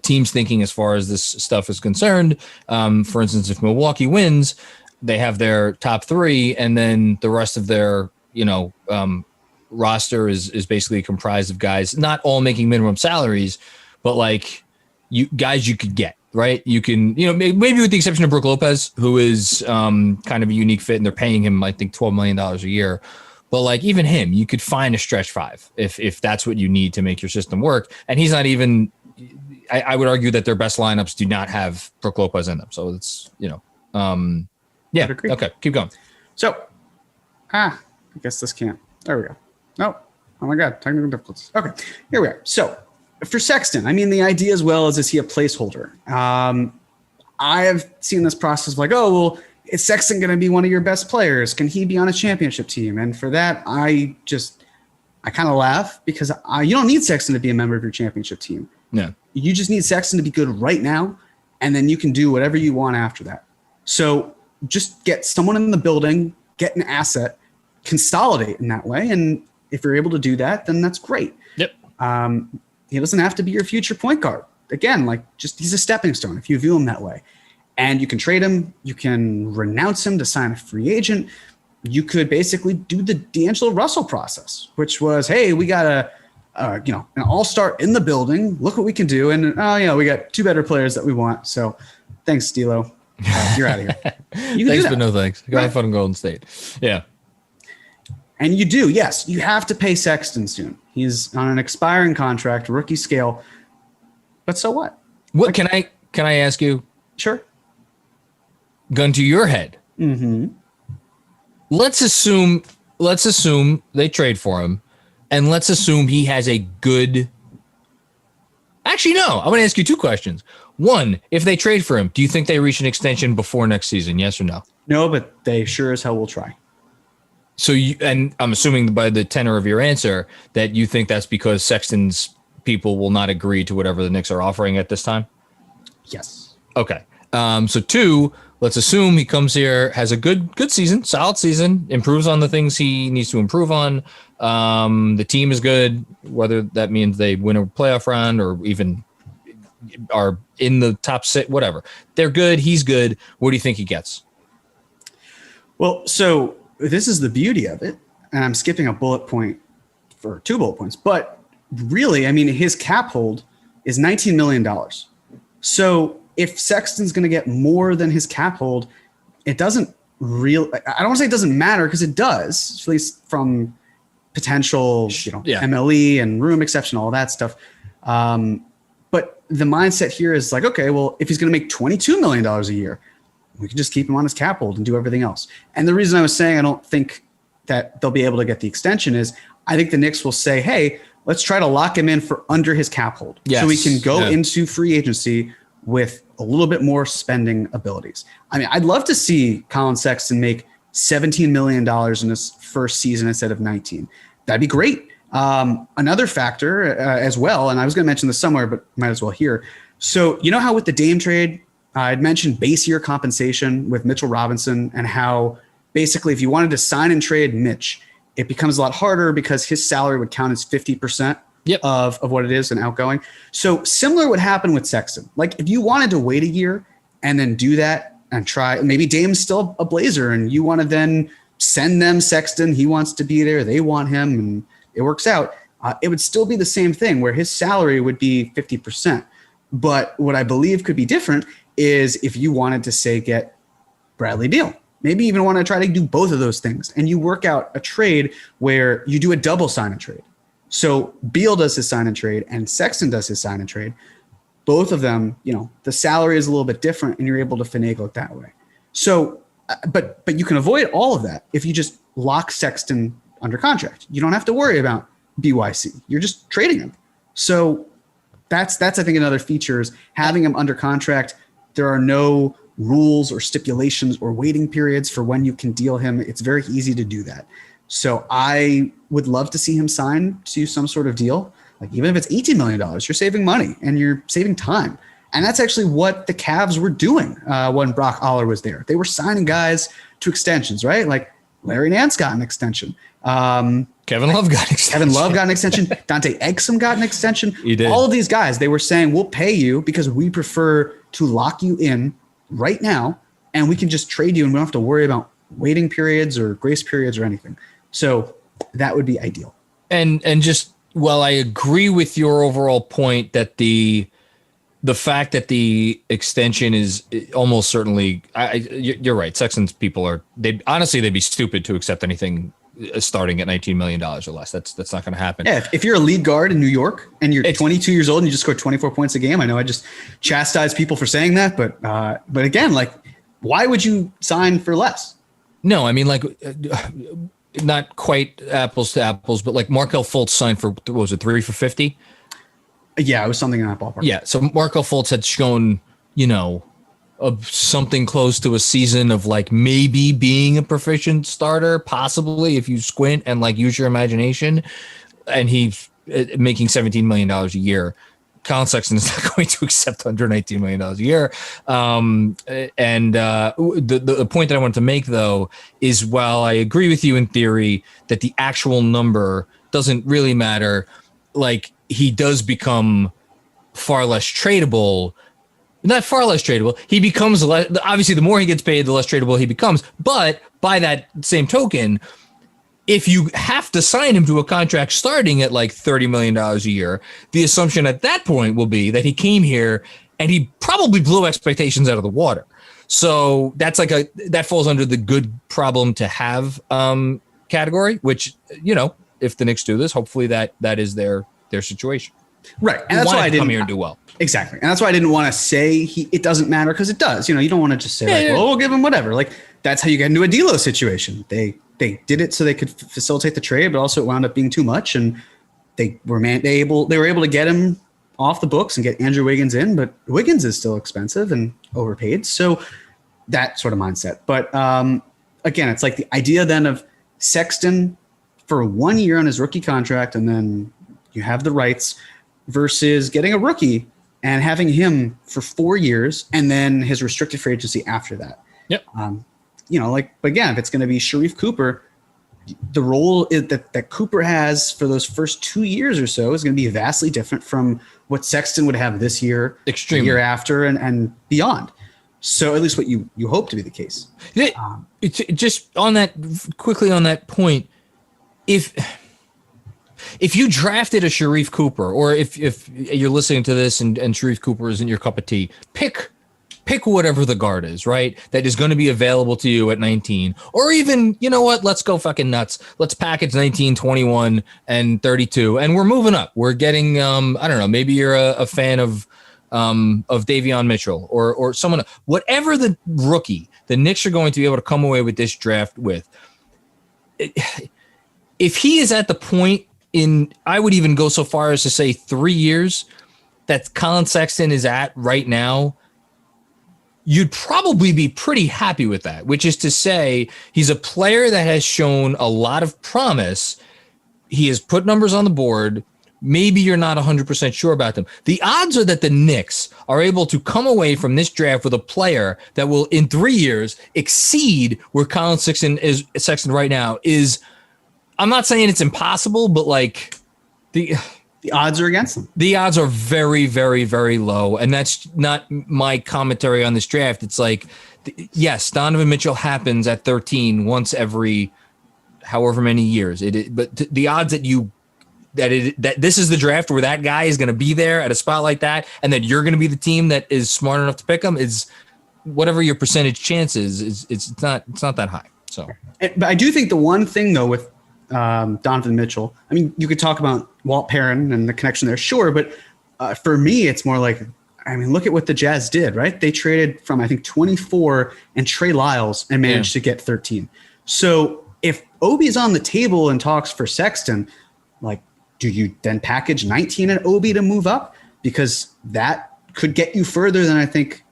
teams thinking as far as this stuff is concerned. For instance, if Milwaukee wins, they have their top three, and then the rest of their, roster is basically comprised of guys, not all making minimum salaries, but like guys you could get, right? You can, maybe with the exception of Brook Lopez, who is kind of a unique fit, and they're paying him, I think, $12 million a year. But like even him, you could find a stretch five if that's what you need to make your system work. And he's not even, I would argue that their best lineups do not have Brook Lopez in them. So it's, yeah. Okay, keep going. So, I guess this can't. There we go. No. Oh my God. Technical difficulties. Okay. Here we are. So for Sexton, I mean, the idea as well is he a placeholder? I have seen this process of like, oh, well, is Sexton going to be one of your best players? Can he be on a championship team? And for that, I kind of laugh because you don't need Sexton to be a member of your championship team. No. You just need Sexton to be good right now, and then you can do whatever you want after that. So just get someone in the building, get an asset, consolidate in that way. And if you're able to do that, then that's great. Yep. He doesn't have to be your future point guard. Again, he's a stepping stone if you view him that way. And you can trade him. You can renounce him to sign a free agent. You could basically do the D'Angelo Russell process, which was, hey, we got an all-star in the building. Look what we can do. And, we got two better players that we want. So thanks, D'Lo. You're out of here. Thanks, but no thanks. Go have fun in Golden State. Yeah. And you do, yes. You have to pay Sexton soon. He's on an expiring contract, rookie scale. But so what? What can I ask you? Sure. Gun to your head. Mm-hmm. Let's assume they trade for him, and let's assume he has a good. Actually, no. I'm going to ask you two questions. One, if they trade for him, do you think they reach an extension before next season? Yes or no? No, but they sure as hell will try. So and I'm assuming by the tenor of your answer that you think that's because Sexton's people will not agree to whatever the Knicks are offering at this time? Yes. Okay. So two, let's assume he comes here, has a good season, solid season, improves on the things he needs to improve on. The team is good, whether that means they win a playoff round or even are in the top six, whatever. They're good. He's good. What do you think he gets? Well, so this is the beauty of it. And I'm skipping a bullet point for 2 bullet points, but really, I mean, his cap hold is $19 million. So if Sexton's going to get more than his cap hold, it doesn't really, I don't want to say it doesn't matter because it does, at least from potential, MLE and room exception, all that stuff. But the mindset here is like, okay, well, if he's going to make $22 million a year, we can just keep him on his cap hold and do everything else. And the reason I was saying I don't think that they'll be able to get the extension is I think the Knicks will say, hey, let's try to lock him in for under his cap hold. Yes. So we can go into free agency with a little bit more spending abilities. I mean, I'd love to see Collin Sexton make $17 million in his first season instead of 19. That'd be great. Another factor as well, and I was going to mention this somewhere, but might as well here. So you know how with the Dame trade, I'd mentioned base year compensation with Mitchell Robinson and how basically if you wanted to sign and trade Mitch, it becomes a lot harder because his salary would count as 50% of what it is in outgoing. So similar would happen with Sexton. Like if you wanted to wait a year and then do that and try, maybe Dame's still a Blazer and you want to then send them Sexton. He wants to be there. They want him and it works out. It would still be the same thing where his salary would be 50%. But what I believe could be different is if you wanted to say get Bradley Beal, maybe even want to try to do both of those things and you work out a trade where you do a double sign and trade. So Beal does his sign and trade and Sexton does his sign and trade. Both of them, the salary is a little bit different and you're able to finagle it that way. So, but you can avoid all of that if you just lock Sexton under contract. You don't have to worry about BYC. You're just trading him. So that's I think another feature is having him under contract. There are no rules or stipulations or waiting periods for when you can deal him. It's very easy to do that. So I would love to see him sign to some sort of deal. Like even if it's $18 million, you're saving money and you're saving time. And that's actually what the Cavs were doing when Brock Aller was there. They were signing guys to extensions, right? Like Larry Nance got an extension. Kevin Love got an extension. Kevin Love got an extension. Dante Exum got an extension. He did. All of these guys, they were saying, we'll pay you because we prefer to lock you in right now, and we can just trade you and we don't have to worry about waiting periods or grace periods or anything. So that would be ideal. And just, well, I agree with your overall point that the fact that the extension is almost certainly, you're right. Sexton's people they'd be stupid to accept anything starting at $19 million or less. That's not going to happen. Yeah, if you're a lead guard in New York and you're 22 years old and you just scored 24 points a game, I know I just chastise people for saying that, but again, like, why would you sign for less? No, I mean, like, not quite apples to apples, but like Markelle Fultz signed for, what was it, 3 for $50? Yeah, it was something in that ballpark. Yeah, so Markelle Fultz had shown, something close to a season of like maybe being a proficient starter, possibly if you squint and like use your imagination, and he's making $17 million a year. Collin Sexton is not going to accept under $19 million a year. The point that I wanted to make, though, is while I agree with you in theory that the actual number doesn't really matter, like, he does become far less tradable. Not far less tradable. He becomes less, obviously, the more he gets paid, the less tradable he becomes. But by that same token, if you have to sign him to a contract starting at like $30 million a year, the assumption at that point will be that he came here and he probably blew expectations out of the water. So that's like that falls under the good problem to have category, which, if the Knicks do this, hopefully that is their situation. Right. And that's why I didn't come here and do well. Exactly. And that's why I didn't want to say it doesn't matter, because it does. You don't want to just say well, we'll give him whatever. Like, that's how you get into a D'Lo situation. They did it so they could facilitate the trade, but also it wound up being too much, and they were able to get him off the books and get Andrew Wiggins in, but Wiggins is still expensive and overpaid. So that sort of mindset. But again, it's like the idea then of Sexton for 1 year on his rookie contract, and then you have the rights, versus getting a rookie and having him for 4 years and then his restricted free agency after that. Yep. But again, if it's going to be Sharif Cooper, the role that Cooper has for those first 2 years or so is going to be vastly different from what Sexton would have this year, extremely, the year after, and beyond. So at least what you hope to be the case. It's just on that, quickly on that point, if you drafted a Sharif Cooper, or if you're listening to this and Sharif Cooper isn't your cup of tea, pick whatever the guard is, right? That is going to be available to you at 19, or even, let's go fucking nuts. Let's package 19, 21, and 32, and we're moving up. We're getting, I don't know, maybe you're a fan of Davion Mitchell or someone, whatever the rookie the Knicks are going to be able to come away with this draft with. If he is at the point I would even go so far as to say 3 years that Collin Sexton is at right now, you'd probably be pretty happy with that, which is to say he's a player that has shown a lot of promise. He has put numbers on the board. Maybe you're not 100% sure about them. The odds are that the Knicks are able to come away from this draft with a player that will, in 3 years, exceed where Collin Sexton right now is. I'm not saying it's impossible, but like the odds are against them. The odds are very, very, very low. And that's not my commentary on this draft. It's like, yes, Donovan Mitchell happens at 13 once every however many years. But the odds that this is the draft where that guy is going to be there at a spot like that, and that you're going to be the team that is smart enough to pick him, is whatever your percentage chance is it's not that high. So, but I do think the one thing though with Donovan Mitchell, I mean, you could talk about Walt Perrin and the connection there, sure, but for me, it's more like, I mean, look at what the Jazz did, right? They traded from, I think, 24 and Trey Lyles and managed to get 13. So if Obi's on the table and talks for Sexton, like, do you then package 19 and Obi to move up? Because that could get you further than I think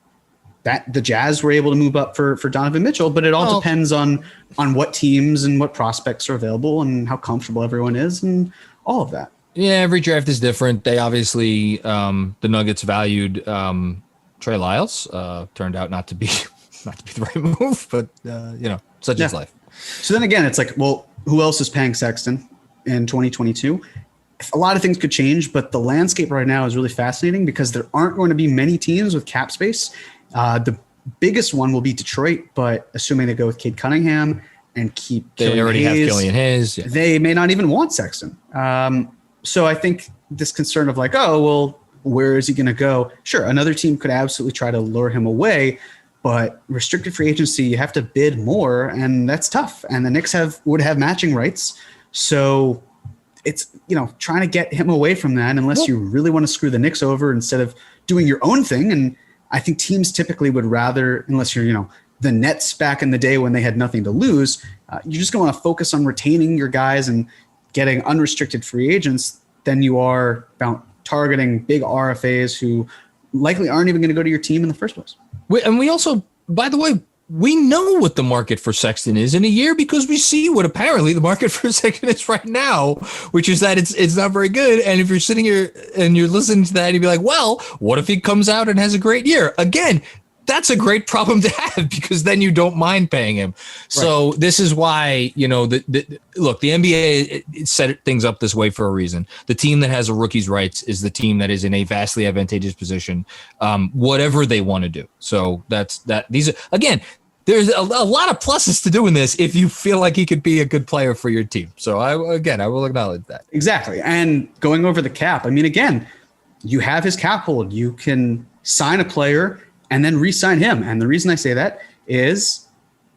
that the Jazz were able to move up for Donovan Mitchell, but it all depends on what teams and what prospects are available and how comfortable everyone is and all of that. Yeah, every draft is different. They obviously, the Nuggets valued Trey Lyles turned out not to be the right move, but such is life. So then again, it's like, well, who else is paying Sexton in 2022? A lot of things could change, but the landscape right now is really fascinating because there aren't going to be many teams with cap space. The biggest one will be Detroit, but assuming they go with Cade Cunningham and keep they already have Killian Hayes. Yeah. They may not even want Sexton. So I think this concern of like, oh, well, where is he going to go? Sure, another team could absolutely try to lure him away, but restricted free agency, you have to bid more, and that's tough. And the Knicks would have matching rights. So it's, trying to get him away from that unless you really want to screw the Knicks over instead of doing your own thing. And I think teams typically would rather, unless you're, the Nets back in the day when they had nothing to lose, you're just going to want to focus on retaining your guys and getting unrestricted free agents than you are about targeting big RFAs who likely aren't even going to go to your team in the first place. And we also, by the way, we know what the market for Sexton is in a year because we see what apparently the market for Sexton is right now, which is that it's not very good. And if you're sitting here and you're listening to that, you'd be like, well, what if he comes out and has a great year? Again, that's a great problem to have because then you don't mind paying him. So this is why, look, the NBA set things up this way for a reason. The team that has a rookie's rights is the team that is in a vastly advantageous position, whatever they want to do. So that's that. These are, again, there's a lot of pluses to doing this if you feel like he could be a good player for your team. So I will acknowledge that. Exactly. And going over the cap, I mean, again, you have his cap hold. You can sign a player and then re-sign him. And the reason I say that is,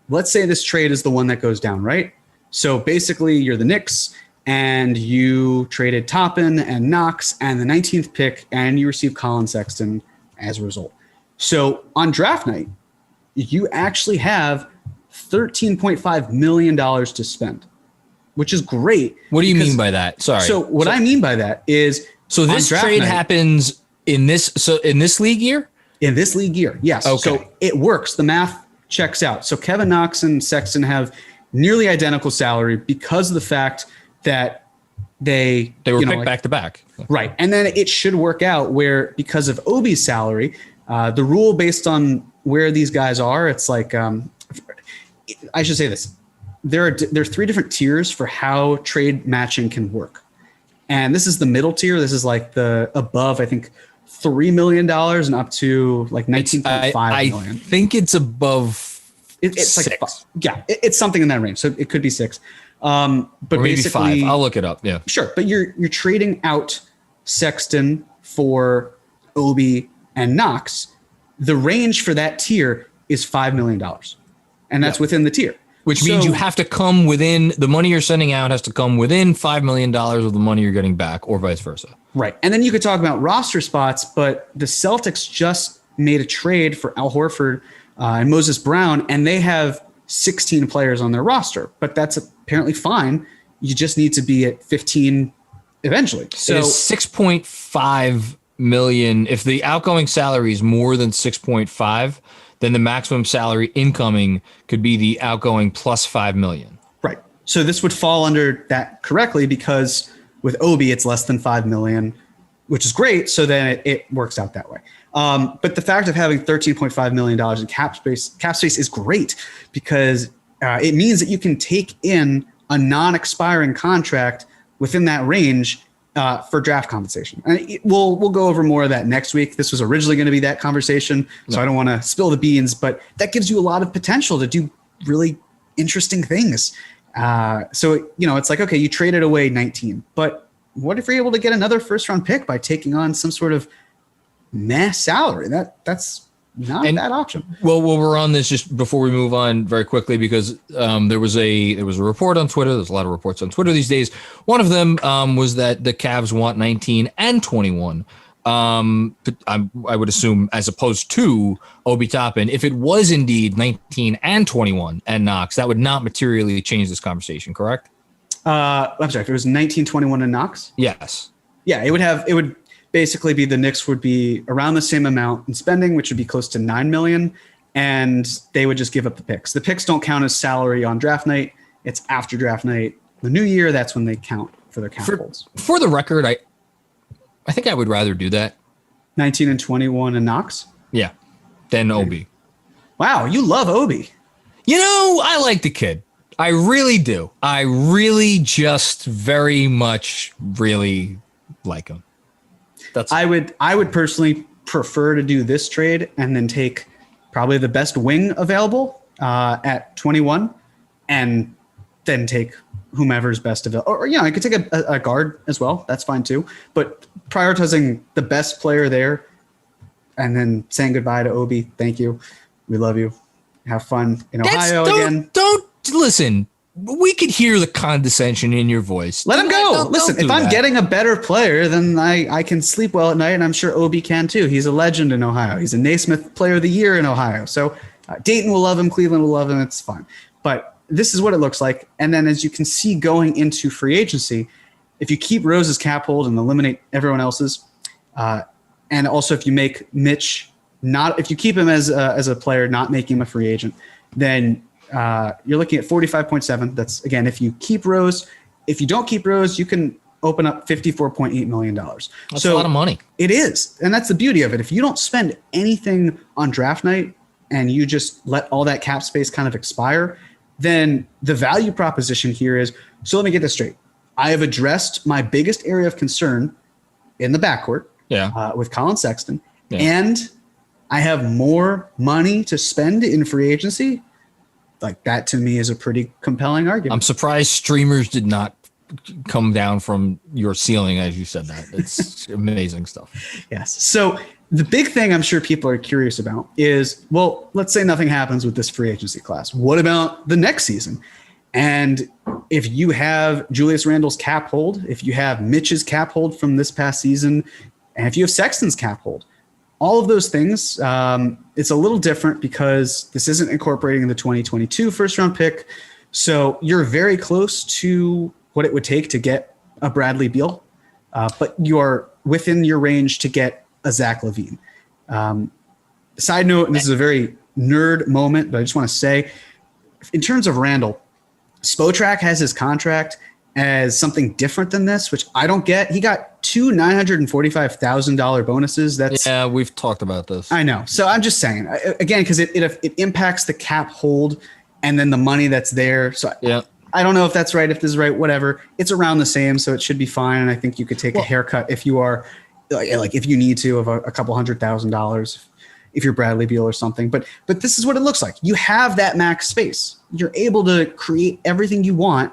let's say this trade is the one that goes down, right? So basically you're the Knicks and you traded Toppin and Knox and the 19th pick and you receive Collin Sexton as a result. So on draft night, you actually have $13.5 million to spend, which is great. What do you mean by that? Sorry. So what I mean by that is, so this trade happens in this league year? In this league year, yes. Okay. So it works. The math checks out. So Kevin Knox and Sexton have nearly identical salary because of the fact that they were picked back to back. Right. And then it should work out where because of Obi's salary, the rule based on where these guys are, it's like, I should say this. There are 3 different tiers for how trade matching can work. And this is the middle tier. This is like the above, I think, $3 million and up to like 19.5 million. I think it's above it's 6. Like, it's something in that range. So it could be 6. But or maybe basically 5. I'll look it up. Yeah, sure. But you're trading out Sexton for Obi and Knox. The range for that tier is $5 million. And that's within the tier. Which means you have to come within the money you're sending out has to come within $5 million of the money you're getting back, or vice versa. Right. And then you could talk about roster spots, but the Celtics just made a trade for Al Horford and Moses Brown, and they have 16 players on their roster, but that's apparently fine. You just need to be at 15 eventually. So it's 6.5 million. If the outgoing salary is more than 6.5, then the maximum salary incoming could be the outgoing plus 5 million. Right. So this would fall under that correctly because with Obi, it's less than 5 million, which is great. So then it works out that way. But the fact of having $13.5 million in cap space is great because it means that you can take in a non-expiring contract within that range for draft compensation. And we'll go over more of that next week. This was originally going to be that conversation, so I don't want to spill the beans, but that gives you a lot of potential to do really interesting things. So, it's like, okay, you traded away 19, but what if you're able to get another first round pick by taking on some sort of mass salary? That's not a bad option. Well, we're on this just before we move on very quickly because there was a report on Twitter. There's a lot of reports on Twitter these days. One of them was that the Cavs want 19 and 21. I would assume as opposed to Obi Toppin. If it was indeed 19 and 21 and Knox, that would not materially change this conversation, correct? I'm sorry, if it was 19, 21 and Knox? Yes. Yeah, it would basically be the Knicks would be around the same amount in spending, which would be close to $9 million, and they would just give up the picks. The picks don't count as salary on draft night. It's after draft night. The new year, that's when they count for their cap holds. For the record, I think I would rather do that. 19 and 21 and Knox? Yeah. Then Obi. Wow, you love Obi. I like the kid. I really do. I really just very much really like him. I would personally prefer to do this trade and then take probably the best wing available at 21 and then take whomever's best available. Or I could take a guard as well. That's fine too. But prioritizing the best player there and then saying goodbye to Obi. Thank you. We love you. Have fun in Ohio again. Don't listen. We could hear the condescension in your voice. Let him go. Listen, if I'm getting a better player, then I can sleep well at night, and I'm sure Obi can too. He's a legend in Ohio. He's a Naismith Player of the Year in Ohio. So Dayton will love him. Cleveland will love him. It's fine. But this is what it looks like. And then as you can see going into free agency, if you keep Rose's cap hold and eliminate everyone else's, and also if you make Mitch if you keep him as a player, not making him a free agent, then you're looking at 45.7. That's, again, if you keep Rose. If you don't keep Rose, you can open up $54.8 million. That's a lot of money. It is. And that's the beauty of it. If you don't spend anything on draft night and you just let all that cap space kind of expire, then the value proposition here is, so let me get this straight. I have addressed my biggest area of concern in the backcourt with Collin Sexton, and I have more money to spend in free agency. Like, that to me is a pretty compelling argument. I'm surprised streamers did not come down from your ceiling as you said that. It's amazing stuff. Yes. So the big thing I'm sure people are curious about is, well, let's say nothing happens with this free agency class. What about the next season? And if you have Julius Randle's cap hold, if you have Mitch's cap hold from this past season, and if you have Sexton's cap hold, all of those things, it's a little different because this isn't incorporating the 2022 first-round pick. So you're very close to what it would take to get a Bradley Beal, but you're within your range to get a Zach LaVine. Side note, and this is a very nerd moment, but I just want to say, in terms of Randle, Spotrac has his contract as something different than this, which I don't get. He got two $945,000 bonuses. We've talked about this. I know. So I'm just saying, again, because it impacts the cap hold and then the money that's there. So I don't know if that's right, if this is right, whatever. It's around the same, so it should be fine. And I think you could take a haircut if you are, like if you need to, of a couple $100,000 if you're Bradley Beal or something. But this is what it looks like. You have that max space. You're able to create everything you want.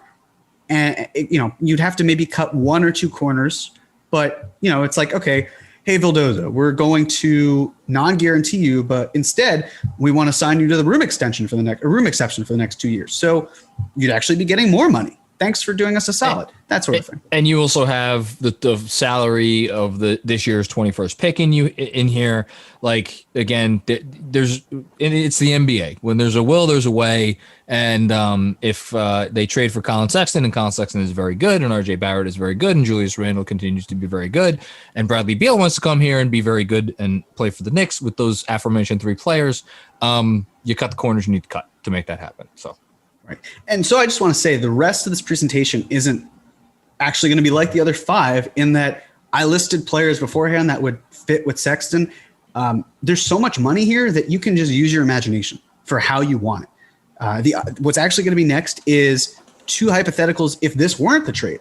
And, you'd have to maybe cut one or two corners. But, it's like, okay, hey, Vildoza, we're going to non-guarantee you, but instead we want to sign you to the room exception for the next 2 years. So you'd actually be getting more money. Thanks for doing us a solid. That sort of thing. And you also have the salary of this year's 21st pick in here. Like, again, it's the NBA. When there's a will, there's a way. And if they trade for Collin Sexton, and Collin Sexton is very good, and RJ Barrett is very good, and Julius Randle continues to be very good, and Bradley Beal wants to come here and be very good and play for the Knicks with those aforementioned three players, you cut the corners you need to cut to make that happen. So. Right. And so I just want to say the rest of this presentation isn't actually going to be like the other five in that I listed players beforehand that would fit with Sexton. There's so much money here that you can just use your imagination for how you want it. What's actually going to be next is two hypotheticals if this weren't the trade.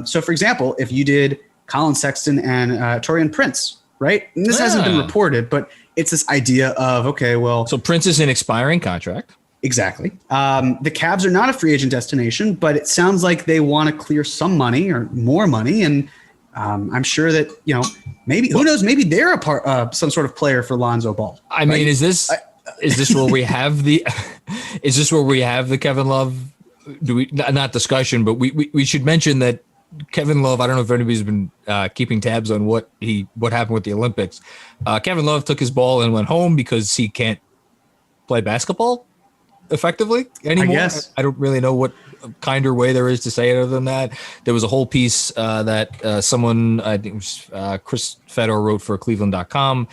So, for example, if you did Collin Sexton and Taurean Prince, right? And this hasn't been reported, but it's this idea of, okay, well. So Prince is an expiring contract. Exactly. The Cavs are not a free agent destination, but it sounds like they want to clear some money or more money. And I'm sure that, maybe, who knows, maybe they're a part some sort of player for Lonzo Ball. I mean, is this where we have the Kevin Love? Do we not discussion, but we should mention that Kevin Love, I don't know if anybody's been keeping tabs on what happened with the Olympics. Kevin Love took his ball and went home because he can't play basketball effectively anymore. I don't really know what kinder way there is to say it other than that. There was a whole piece that someone, I think it was Chris Fedor, wrote for Cleveland.com,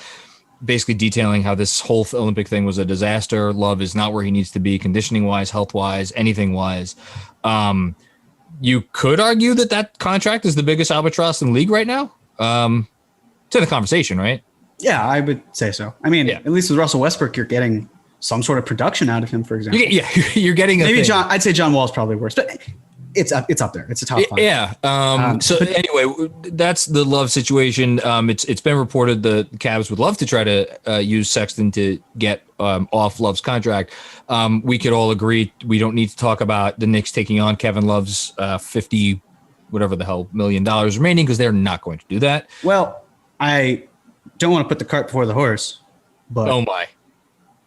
basically detailing how this whole Olympic thing was a disaster. Love is not where he needs to be, conditioning wise, health wise, anything wise. You could argue that contract is the biggest albatross in the league right now. It's in the conversation, right? Yeah, I would say so. I mean, at least with Russell Westbrook, you're getting some sort of production out of him, for example. You're getting maybe John. I'd say John Wall's probably worse, but it's up there. It's a top 5. Yeah. Anyway, that's the Love situation. It's been reported the Cavs would love to try to use Sexton to get off Love's contract. We could all agree we don't need to talk about the Knicks taking on Kevin Love's $50 whatever the hell $1 million remaining, because they're not going to do that. Well, I don't want to put the cart before the horse, but oh my.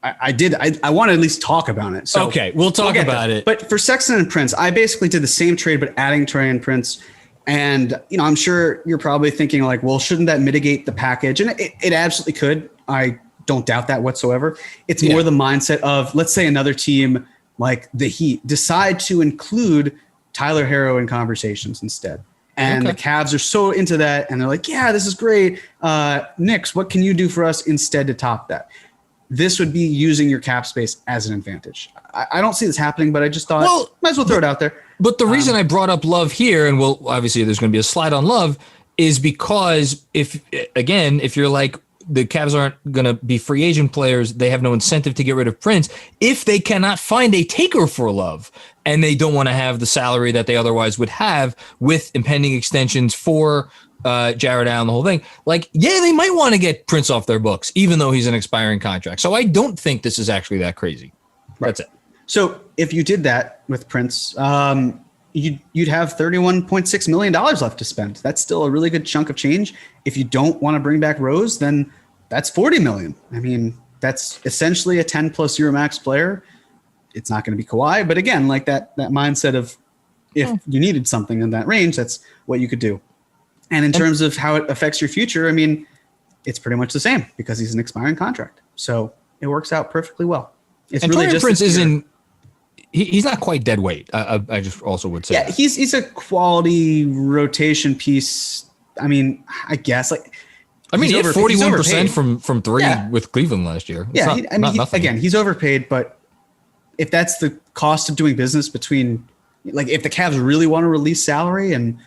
I want to at least talk about it. So okay, we'll talk about it. But for Sexton and Prince, I basically did the same trade, but adding Trey and Prince. And, I'm sure you're probably thinking like, well, shouldn't that mitigate the package? And it absolutely could. I don't doubt that whatsoever. It's more the mindset of, let's say another team like the Heat decide to include Tyler Herro in conversations instead. And the Cavs are so into that. And they're like, yeah, this is great. Knicks, what can you do for us instead to top that? This would be using your cap space as an advantage. I don't see this happening, but I just thought, might as well throw it out there. But the reason I brought up Love here, and obviously there's going to be a slide on Love, is because if you're like, the Cavs aren't going to be free agent players, they have no incentive to get rid of Prince if they cannot find a taker for Love, and they don't want to have the salary that they otherwise would have with impending extensions for Jared Allen, the whole thing. Like, they might want to get Prince off their books, even though he's an expiring contract. So I don't think this is actually that crazy. Right. That's it. So if you did that with Prince, you'd have $31.6 million left to spend. That's still a really good chunk of change. If you don't want to bring back Rose, then that's $40 million. I mean, that's essentially a 10+ year max player. It's not going to be Kawhi, but again, like that mindset of if you needed something in that range, that's what you could do. And in terms of how it affects your future, I mean, it's pretty much the same because he's an expiring contract. So it works out perfectly well. It's really just Prince isn't. He's not quite dead weight. I just also would say. Yeah, he's a quality rotation piece. I mean, I guess he had 41% from three with Cleveland last year. Again, he's overpaid, but if that's the cost of doing business between, like, if the Cavs really want to release salary and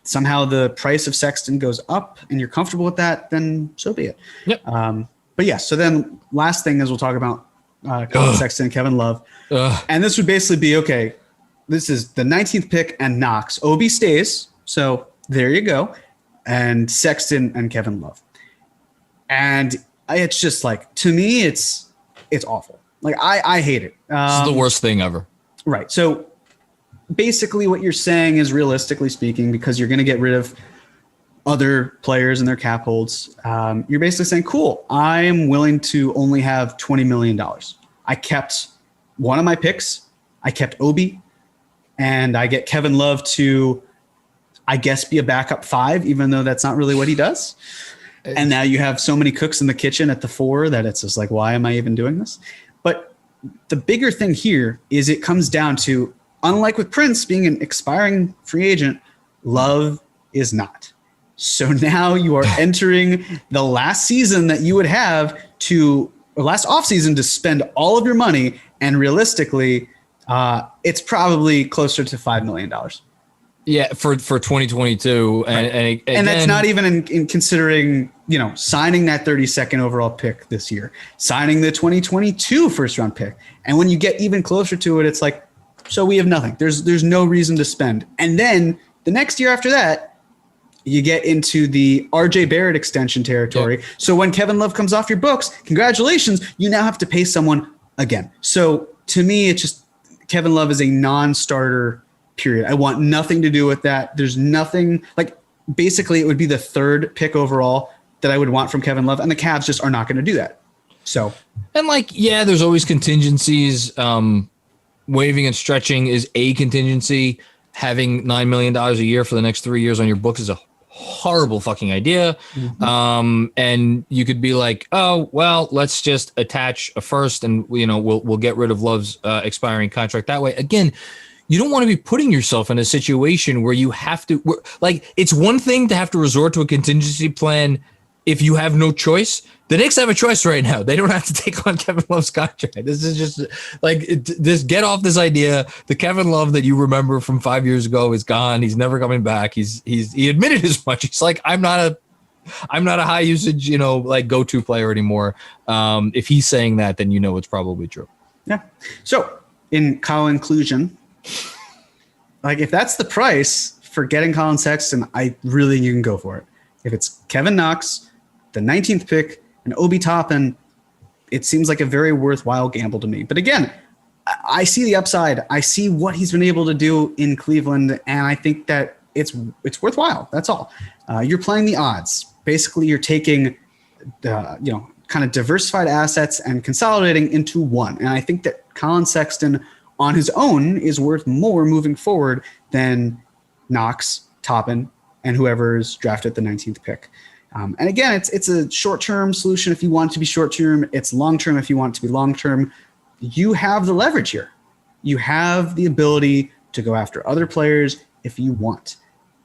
somehow the price of Sexton goes up and you're comfortable with that, then so be it. Yep. But yeah, so then last thing is we'll talk about Collin Sexton and Kevin Love. And this would basically be, okay, this is the 19th pick and Knox. Obi stays, so there you go. And Sexton and Kevin Love. And it's just like, to me, it's awful. Like, I hate it. This is the worst thing ever. Right. So basically what you're saying is, realistically speaking, because you're going to get rid of other players and their cap holds, you're basically saying, cool, I'm willing to only have $20 million. I kept one of my picks. I kept Obi, and I get Kevin Love to, I guess, be a backup 5, even though that's not really what he does. And now you have so many cooks in the kitchen at the 4 that it's just like, why am I even doing this? But the bigger thing here is it comes down to, unlike with Prince being an expiring free agent, Love is not. So now you are entering the last season that you would have to, or last offseason, to spend all of your money. And realistically, it's probably closer to $5 million. Yeah, for 2022. And that's not even in considering, signing that 32nd overall pick this year, signing the 2022 first round pick. And when you get even closer to it, it's like, so we have nothing. There's no reason to spend. And then the next year after that, you get into the RJ Barrett extension territory. Yeah. So when Kevin Love comes off your books, congratulations, you now have to pay someone again. So to me, it's just, Kevin Love is a non-starter, period. I want nothing to do with that. There's nothing, like, basically it would be the 3rd pick overall that I would want from Kevin Love, and the Cavs just are not going to do that. So, and there's always contingencies. Waiving and stretching is a contingency. Having $9 million a year for the next 3 years on your books is a horrible fucking idea. Mm-hmm. And you could be like, oh, well, let's just attach a first and, we'll get rid of Love's expiring contract that way. Again, you don't want to be putting yourself in a situation where you have to, it's one thing to have to resort to a contingency plan if you have no choice. The Knicks have a choice right now. They don't have to take on Kevin Love's contract. This is just just get off this idea. The Kevin Love that you remember from 5 years ago is gone. He's never coming back. He admitted as much. He's like, I'm not I'm not a high usage, like go-to player anymore. If he's saying that, then it's probably true. Yeah. So in conclusion, like if that's the price for getting Collin Sexton, you can go for it. If it's Kevin Knox, the 19th pick, and Obi Toppin, it seems like a very worthwhile gamble to me. But again, I see the upside. I see what he's been able to do in Cleveland, and I think that it's worthwhile. That's all. You're playing the odds. Basically, you're taking kind of diversified assets and consolidating into one. And I think that Collin Sexton on his own is worth more moving forward than Knox, Toppin, and whoever is drafted at the 19th pick. And again, it's a short-term solution if you want it to be short-term. It's long-term if you want it to be long-term. You have the leverage here. You have the ability to go after other players if you want.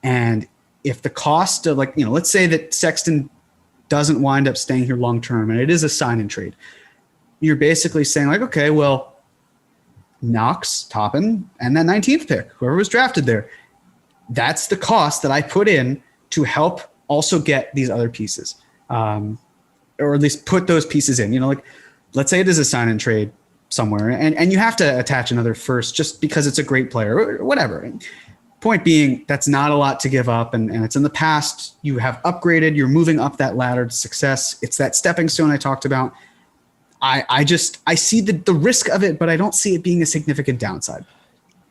And if the cost of let's say that Sexton doesn't wind up staying here long-term and it is a sign and trade, you're basically saying okay, well, Knox, Toppin, and that 19th pick, whoever was drafted there, that's the cost that I put in to help also get these other pieces, or at least put those pieces in. Let's say it is a sign and trade somewhere, and you have to attach another first just because it's a great player or whatever. Point being, that's not a lot to give up, and it's in the past. You have upgraded. You're moving up that ladder to success. It's that stepping stone I talked about. I see the risk of it, but I don't see it being a significant downside.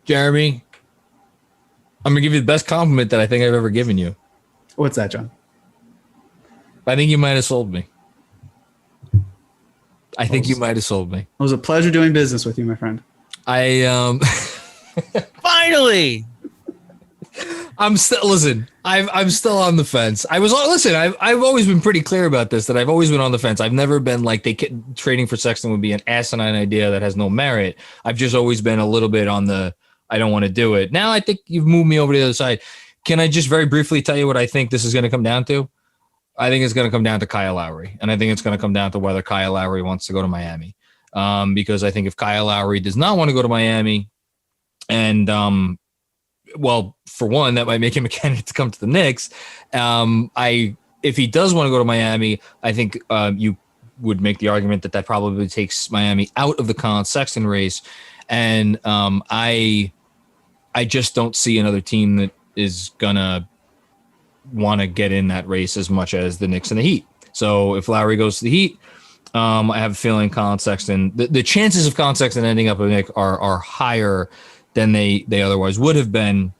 Jeremy, I'm going to give you the best compliment that I think I've ever given you. What's that, John? I think you might have sold me. I think you might have sold me. It was a pleasure doing business with you, my friend. Finally. I'm still on the fence. I've always been pretty clear about this, that I've always been on the fence. I've never been like trading for Sexton would be an asinine idea that has no merit. I've just always been a little bit on the I don't want to do it. Now I think you've moved me over to the other side. Can I just very briefly tell you what I think this is going to come down to? I think it's going to come down to Kyle Lowry, and I think it's going to come down to whether Kyle Lowry wants to go to Miami. Because I think if Kyle Lowry does not want to go to Miami, and well, for one, that might make him a candidate to come to the Knicks. If he does want to go to Miami, I think you would make the argument that probably takes Miami out of the Collin Sexton race. And I just don't see another team that is gonna want to get in that race as much as the Knicks and the Heat. So if Lowry goes to the Heat, I have a feeling Collin Sexton, the chances of Collin Sexton ending up with Nick are higher than they otherwise would have been.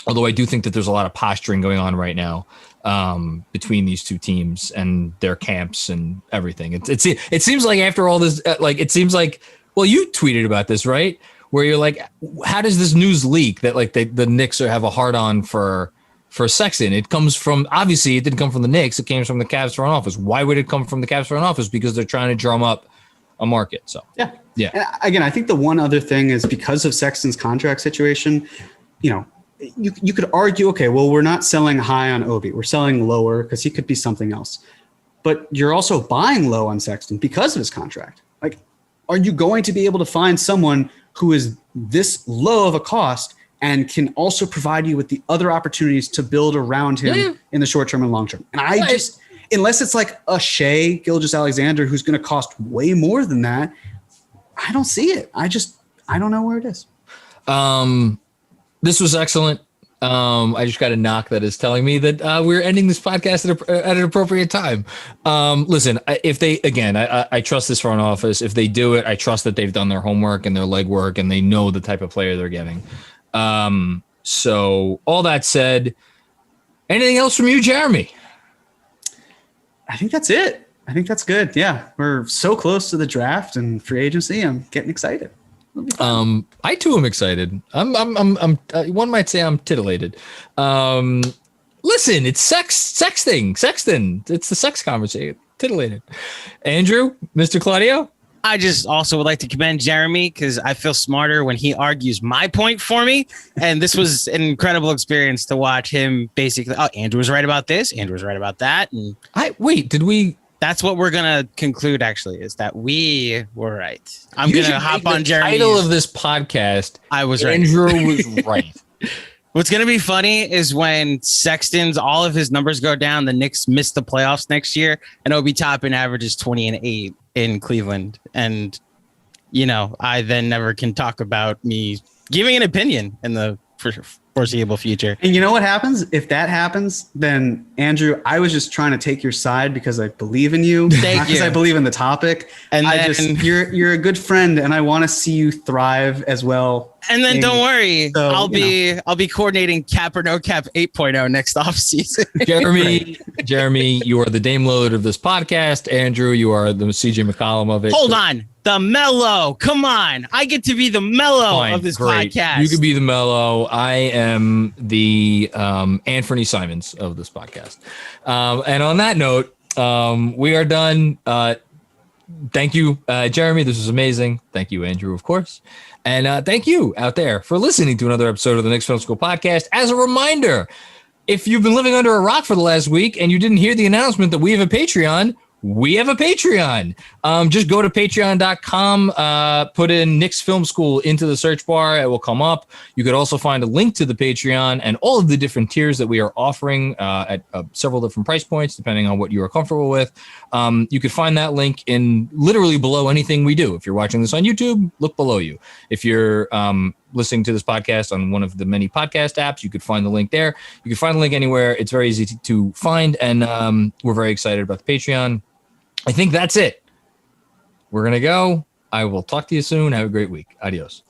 Although I do think that there's a lot of posturing going on right now between these two teams and their camps and everything. It seems like after all this, it seems like, well, you tweeted about this, right? Where you're like, how does this news leak that the Knicks have a hard on for Sexton? It comes from, obviously it didn't come from the Knicks. It came from the Cavs front office. Why would it come from the Cavs front office? Because they're trying to drum up a market. So yeah. And again, I think the one other thing is because of Sexton's contract situation, you could argue, okay, well, we're not selling high on Obi. We're selling lower because he could be something else. But you're also buying low on Sexton because of his contract. Like, are you going to be able to find someone who is this low of a cost and can also provide you with the other opportunities to build around him in the short term and long term? And unless it's like a Shea Gilgeous-Alexander who's going to cost way more than that, I don't see it. I don't know where it is. This was excellent. I just got a knock that is telling me that we're ending this podcast at an appropriate time. Listen, I trust this front office. If they do it, I trust that they've done their homework and their legwork and they know the type of player they're getting. So all that said, anything else from you, Jeremy? I think that's it. I think that's good. Yeah, we're so close to the draft and free agency. I'm getting excited. I too am excited. I'm one might say I'm titillated. Listen, it's Sexton. It's the sex conversation. Titillated. Andrew, Mr. Claudio. I just also would like to commend Jeremy because I feel smarter when he argues my point for me. And this was an incredible experience to watch him basically. Oh, Andrew was right about this. Andrew was right about that. And did we? That's what we're going to conclude, actually, is that we were right. I'm going to hop on Jeremy's title of this podcast. I was right. Andrew was right. What's going to be funny is when Sexton's all of his numbers go down, the Knicks miss the playoffs next year, and Obi Toppin averages 20 and 8 in Cleveland. And, I then never can talk about me giving an opinion in the foreseeable future. And you know what happens? If that happens, then Andrew, I was just trying to take your side because I believe in you. Because I believe in the topic. And you're a good friend, and I want to see you thrive as well. And then don't worry, so, I'll be coordinating cap or no cap 8.0 next offseason. Jeremy, you are the Dame Lillard of this podcast. Andrew, you are the CJ McCollum of it. Hold on. The mellow. Come on. I get to be the mellow of this podcast. You could be the mellow. I am the Anthony Simons of this podcast. And on that note, we are done. Thank you, Jeremy. This was amazing. Thank you, Andrew, of course. And thank you out there for listening to another episode of the Knicks Film School Podcast. As a reminder, if you've been living under a rock for the last week and you didn't hear the announcement that we have a Patreon, we have a Patreon. Just go to patreon.com, put in Knicks Film School into the search bar. It will come up. You could also find a link to the Patreon and all of the different tiers that we are offering at several different price points, depending on what you are comfortable with. You could find that link in literally below anything we do. If you're watching this on YouTube, look below you. If you're listening to this podcast on one of the many podcast apps, you could find the link there. You can find the link anywhere. It's very easy to find, and we're very excited about the Patreon. I think that's it. We're going to go. I will talk to you soon. Have a great week. Adios.